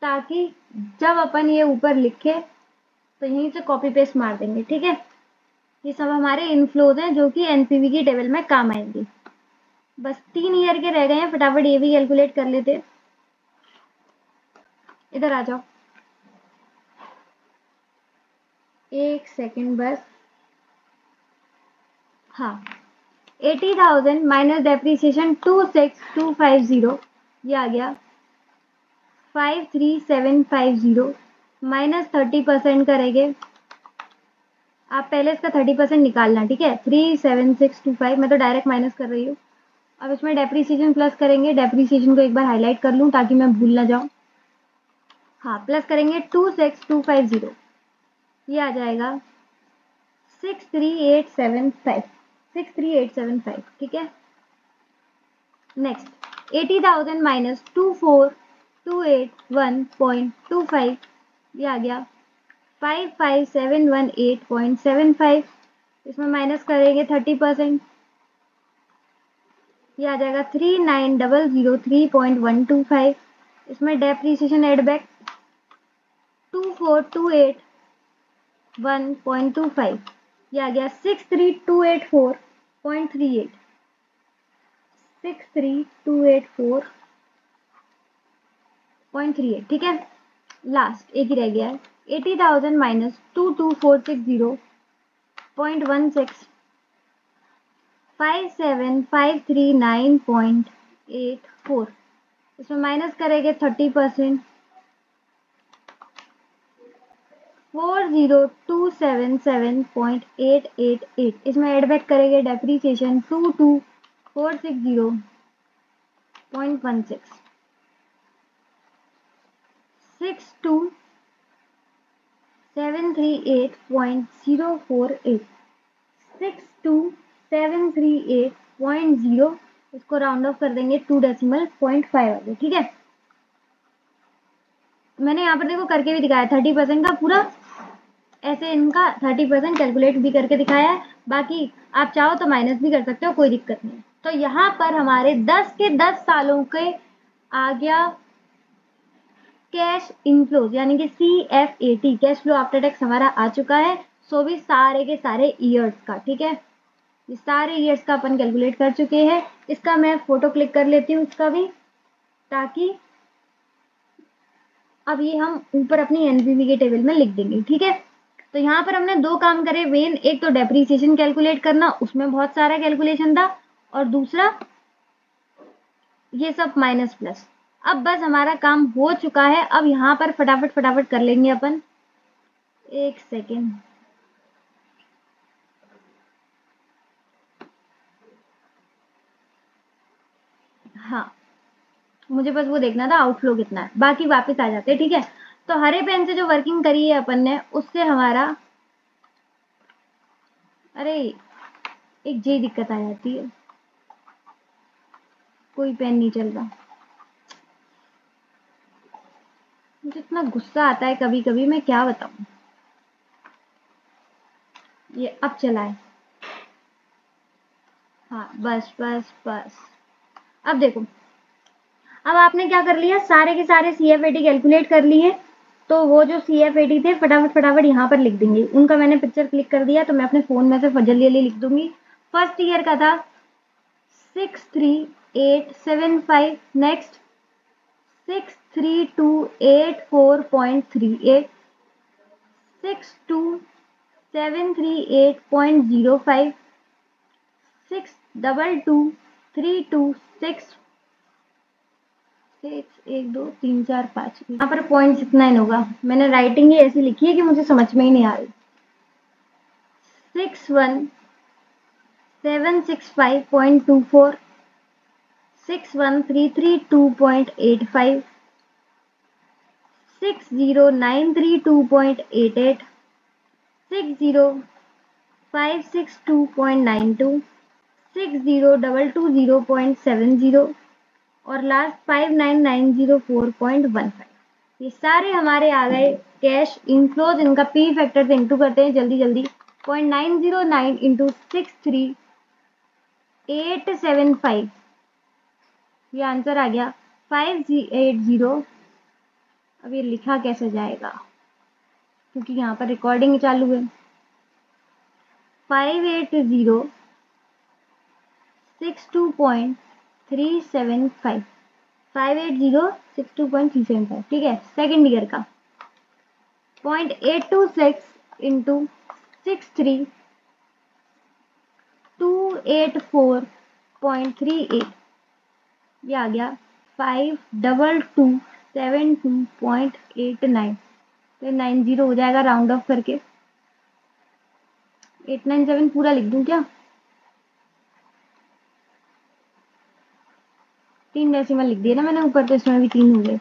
ताकि जब अपन ये ऊपर लिखे तो यहीं से कॉपी पेस्ट मार देंगे। ठीक है, ये सब हमारे इनफ्लोज हैं जो कि एनपीवी की टेबल में काम आएंगे। बस 3 ईयर के रह गए हैं, फटाफट ये भी कैलकुलेट कर लेते। इधर आ जाओ, एक सेकंड बस। हाँ, 80,000 माइनस डेप्रीसिएशन 26,250, ये आ गया 53,750 माइनस 30% करेंगे। आप पहले इसका 30% निकालना, ठीक है। 37625, मैं तो डायरेक्ट माइनस कर रही हूँ। अब इसमें डेप्रीसिएशन प्लस करेंगे। डेप्रीसिएशन को एक बार हाईलाइट कर लूँ ताकि मैं भूल ना जाऊँ। हाँ, प्लस करेंगे 26250, ये आ जाएगा 63875। ठीक है, नेक्स्ट 80,000 माइनस 24,281.25, ये आ गया 55,718.75। इसमें माइनस करेंगे 30%, ये आ जाएगा 39,003.125। इसमें डेप्रीसिएशन एड बैक 24,281.25, ये आ गया 63,284.38 63,284.38। ठीक है, लास्ट एक ही रह गया है। 80,000 माइनस 22,460.16 57,539.84। इसमें माइनस करेंगे 30%, 40,277.888। इसमें एड बैक करेंगे डेप्रीसिएशन 22,460 0.16 62,738.048 62,738.0, इसको राउंड ऑफ कर देंगे 2 डेसिमल 0.5 आगे, ठीक है। मैंने यहाँ पर देखो करके भी दिखाया 30% का पूरा, ऐसे इनका 30% कैलकुलेट भी करके दिखाया है। बाकी आप चाहो तो माइनस भी कर सकते हो, कोई दिक्कत नहीं। तो यहाँ पर हमारे 10 के 10 सालों के आ गया कैश इनफ्लोज, यानी कि CFAT, cash flow after tax हमारा आ चुका है। सो भी सारे के सारे ईयर्स का, ठीक है, ये सारे ईयर्स का अपन कैलकुलेट कर चुके हैं। इसका मैं फोटो क्लिक कर लेती हूँ इसका भी, ताकि अब ये हम ऊपर अपनी एनपीवी के टेबल में लिख देंगे, ठीक है। तो यहाँ पर हमने दो काम करे वेन, एक तो डेप्रीसिएशन कैलकुलेट करना, उसमें बहुत सारा कैलकुलेशन था, और दूसरा ये सब माइनस प्लस। अब बस हमारा काम हो चुका है। अब यहाँ पर फटाफट फटाफट कर लेंगे अपन। एक सेकेंड, हाँ मुझे बस वो देखना था आउटफ्लो कितना है, बाकी वापस आ जाते हैं, ठीक है। तो हरे पेन से जो वर्किंग करी है अपन ने, उससे हमारा, अरे एक जे दिक्कत आ जाती है, कोई पेन नहीं चल रहा। मुझे इतना गुस्सा आता है कभी कभी, मैं क्या बताऊं। ये अब चला है, हाँ बस बस बस। अब देखो, अब आपने क्या कर लिया, सारे के सारे CFAT कैलकुलेट कर लिए। तो वो जो CFAT थे फटाफट फटाफट यहाँ पर लिख देंगे। उनका मैंने पिक्चर क्लिक कर दिया, तो मैं अपने फोन में से जल्दी लिख दूंगी। फर्स्ट ईयर का था 63875, नेक्स्ट 63284.38, 62738.05, 6223226, 1 2 3 4 5, यहाँ पर 0.69 होगा। मैंने राइटिंग ही ऐसी लिखी है कि मुझे समझ में ही नहीं आ रही। 61765.24, 61332.85, 60932.88, 60562.92, 60220.70, और लास्ट 59904.15। ये सारे हमारे आ गए कैश इनफ्लोज। इनका पी फैक्टर से इंटू करते हैं जल्दी जल्दी। 0.909 इंटू 63875, ये आंसर आ गया 580। अब ये लिखा कैसे जाएगा, क्योंकि यहाँ पर रिकॉर्डिंग चालू है। 58062.375, 58062.375, ठीक है। सेकेंड ईयर का 0.826 इंटू 63284.38, ये आ गया 52272.89। तो 90 हो जाएगा राउंड ऑफ करके। 897 पूरा लिख दूं क्या? 3 डेसिमल लिख दिया ना मैंने ऊपर, तो इसमें भी 3 हो गए।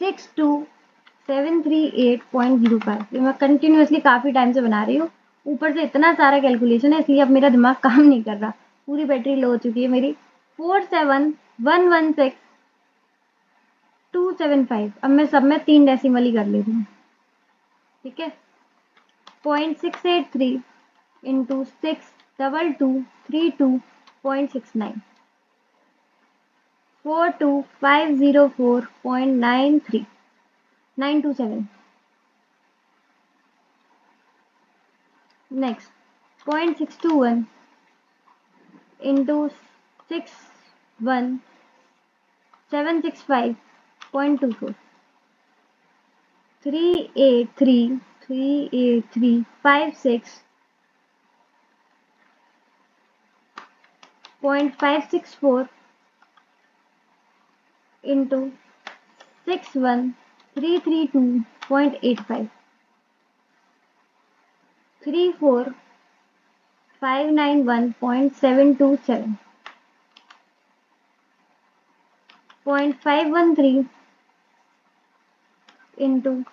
62738.05। ये मैं कंटिन्यूअसली काफी टाइम से बना रही हूँ। ऊपर से इतना सारा कैलकुलेशन है, इसलिए अब मेरा दिमाग काम नहीं कर रहा। पूरी बैटरी लो हो चुकी है मेरी। 47116.275। अब मैं सब में 3 डेसिमल ही कर लेती हूँ, ठीक है। 0.683 into 62232.69, 42504.927। Next 0.621 into 61765.24, 383,383,56.564 into 61332.85, 34591.727। 0.513 into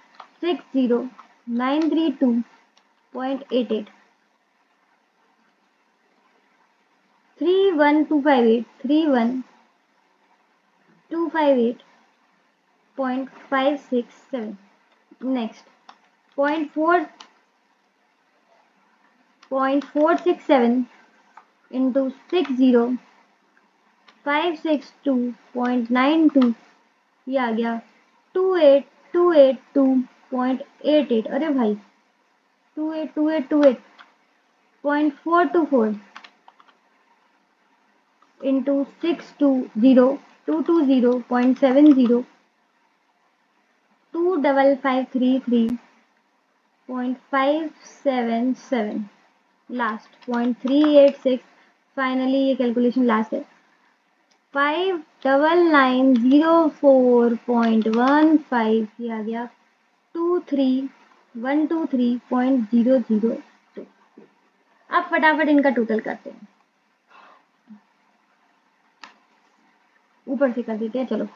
60932.88 31258 next 0.467 into 60562.92 ये आ गया 28282.88 अरे भाई 28282.424 into 62022.70 25533.577 लास्ट 0.386 फाइनली ये कैलकुलेशन लास्ट है 59904.15 ये आ गया 23123.002 अब फटाफट इनका टोटल करते हैं ऊपर से कर देते हैं चलो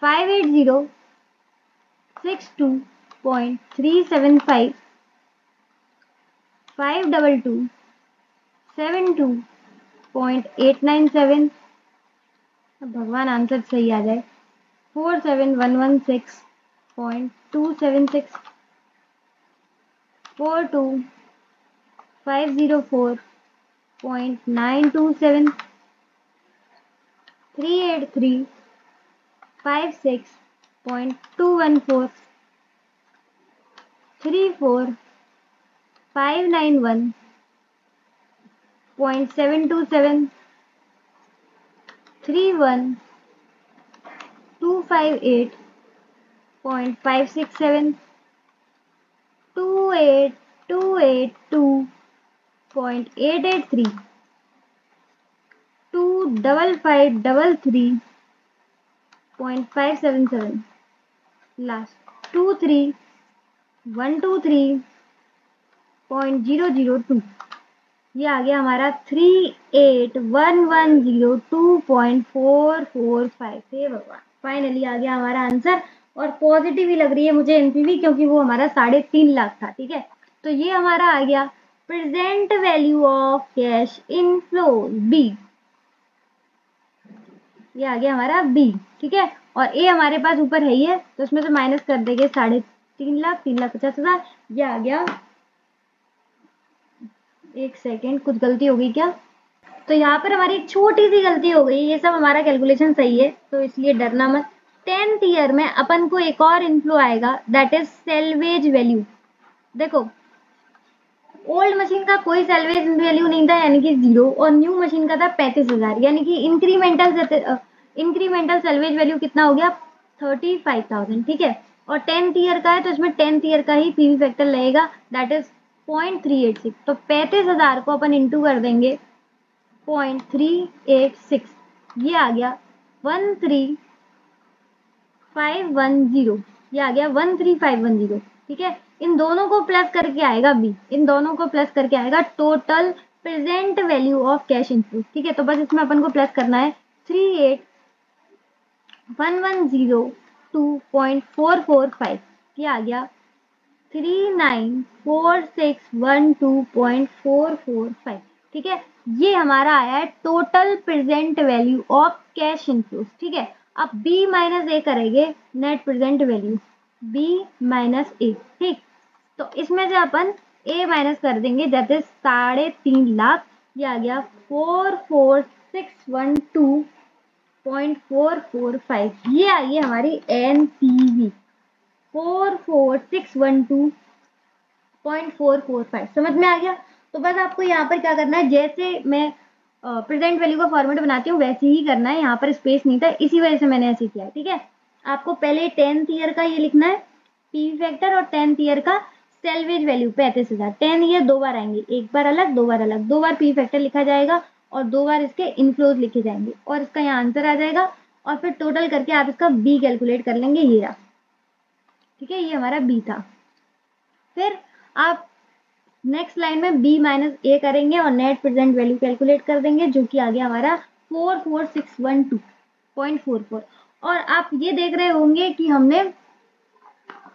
58062.375 52272.897 भगवान आंसर सही आ जाए 47116.276 42504.927 38356.214 34591.727 31258.567 28282.883 25533.577 लास्ट 23123.002 ये आ गया हमारा 38110.2.445 हे भगवान फाइनली आ गया हमारा आंसर और पॉजिटिव ही लग रही है मुझे एनपीवी क्योंकि वो हमारा 3.5 लाख था ठीक है तो ये हमारा आ गया present value of cash inflow B ये आ गया हमारा बी ठीक है और ए हमारे पास ऊपर है ही है तो उसमें से माइनस कर देंगे 3.5 लाख 3,50,000 ये आ गया एक सेकेंड कुछ गलती हो गई क्या तो यहाँ पर हमारी एक छोटी सी गलती हो गई ये सब हमारा कैलकुलेशन सही है तो इसलिए डरना मत 10th ईयर में अपन को एक और इनफ्लो आएगा दैट इज सेल्वेज वैल्यू देखो ओल्ड मशीन का कोई सेल्वेज वैल्यू नहीं था यानी कि 0 और न्यू मशीन का था 35,000 यानी कि इंक्रीमेंटल सेल्वेज वैल्यू कितना हो गया 35,000 ठीक है और 10th ईयर का है तो इसमें 10th ईयर का ही पीवी फैक्टर लगेगा दैट इज 0.386 तो 35,000 को अपन इंटू कर देंगे 0.386 ये आ गया 13510 ये आ गया 13510 ठीक है इन दोनों को प्लस करके आएगा बी इन दोनों को प्लस करके आएगा total present value of cash inflow ठीक है तो बस इसमें अपन को प्लस करना है 38110.2.445 ये आ गया 394612.445 ठीक है ये हमारा आया है total present value of cash inflows ठीक है अब बी माइनस ए करेंगे net present value B minus A ठीक तो इसमें से अपन ए माइनस कर देंगे दैट इज 3.5 लाख ये आ गया 44612.445 ये आई है हमारी एनपीवी 44612.445 समझ में आ गया तो बस आपको यहाँ पर क्या करना है जैसे मैं प्रेजेंट वैल्यू का फॉर्मेट बनाती हूँ वैसे ही करना है यहाँ पर स्पेस नहीं था इसी वजह से मैंने ऐसे किया है ठीक है आपको पहले 10th ईयर का ये लिखना है पीवी फैक्टर और 10th ईयर का सेल्वेज वैल्यू 35,000 10 ईयर दो बार आएंगे एक बार अलग दो बार पीवी फैक्टर लिखा जाएगा और दो बार इसके इनफ्लोज लिखे जाएंगे और इसका यहाँ आंसर आ जाएगा और फिर टोटल करके आप इसका बी कैलकुलेट कर लेंगे ये रहा ठीक है ये हमारा बी था फिर आप नेक्स्ट लाइन में बी माइनस ए करेंगे और नेट प्रेजेंट वैल्यू कैलकुलेट कर देंगे जो कि आ गया हमारा 44612.44 और आप ये देख रहे होंगे कि हमने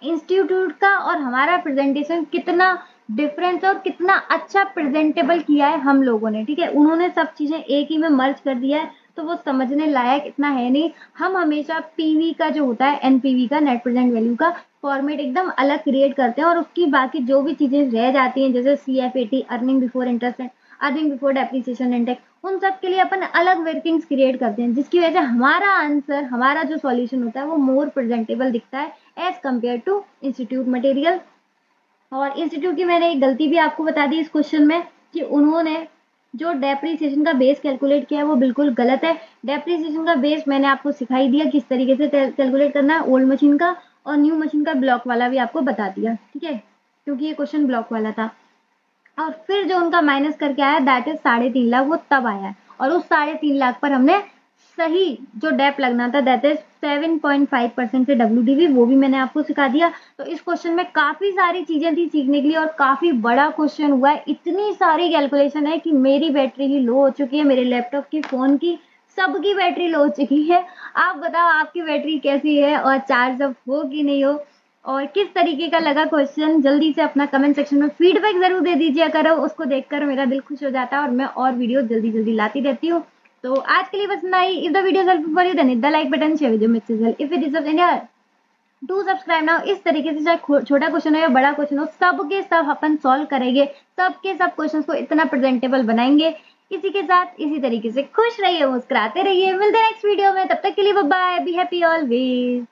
इंस्टीट्यूट का और हमारा प्रेजेंटेशन कितना डिफरेंस और कितना अच्छा प्रेजेंटेबल किया है हम लोगों ने, ठीक है। उन्होंने सब चीजें एक ही में मर्ज कर दिया है, तो वो समझने लायक इतना है नहीं। हम हमेशा पीवी का जो होता है, एनपीवी का, नेट प्रेजेंट वैल्यू का फॉर्मेट एकदम अलग क्रिएट करते हैं, और उसकी बाकी जो भी चीजें रह जाती हैं जैसे CFAT, earning before interest, earning before depreciation and tax, उन सब के लिए अपन अलग वर्किंग्स क्रिएट करते हैं, जिसकी वजह से हमारा आंसर, हमारा जो सॉल्यूशन होता है वो मोर प्रेजेंटेबल दिखता है as compare to institute material. और इंस्टीट्यूट की मैंने एक गलती भी आपको बता दी इस क्वेश्चन में, कि उन्होंने जो डेप्रीसिएशन का बेस कैलकुलेट किया है वो बिल्कुल गलत है। डेप्रीसिएशन का बेस मैंने आपको सिखाई दिया किस तरीके से कैलकुलेट करना है ओल्ड मशीन का, और न्यू मशीन का ब्लॉक वाला भी आपको बता दिया, ठीक है, क्योंकि ये क्वेश्चन ब्लॉक वाला था। और फिर जो उनका माइनस करके आया दैट इज 3.5 लाख, वो तब आया है, और उस 3.5 लाख पर हमने सही जो डेप लगना था दैट इज 7.5% से WDV, वो भी मैंने आपको सिखा दिया। तो इस क्वेश्चन में काफी सारी चीजें थी सीखने के लिए, और काफी बड़ा क्वेश्चन हुआ है, इतनी सारी कैलकुलेशन है कि मेरी बैटरी ही लो हो चुकी है, मेरे लैपटॉप की, फोन की, सबकी बैटरी लो हो चुकी है। आप बताओ आपकी बैटरी कैसी है, और चार्ज अप हो कि नहीं हो, और किस तरीके का लगा क्वेश्चन। जल्दी से अपना कमेंट सेक्शन में फीडबैक जरूर दे दीजिए करो, उसको देखकर मेरा दिल खुश हो जाता है, और मैं और वीडियो जल्दी जल्दी लाती रहती हूँ। तो आज के लिए बस इतना ही। If the video helpful for you then hit the like button, share video with your if it is of India do subscribe now. इस तरीके से चाहे छोटा क्वेश्चन हो या बड़ा क्वेश्चन हो, सबके सब अपन सॉल्व करेंगे, सबके सब क्वेश्चंस को इतना प्रेजेंटेबल बनाएंगे। इसी के साथ इसी तरीके से खुश रहिए, मुस्कुराते रहिए, मिलते हैं नेक्स्ट वीडियो में, तब तक के लिए bye bye, be happy always.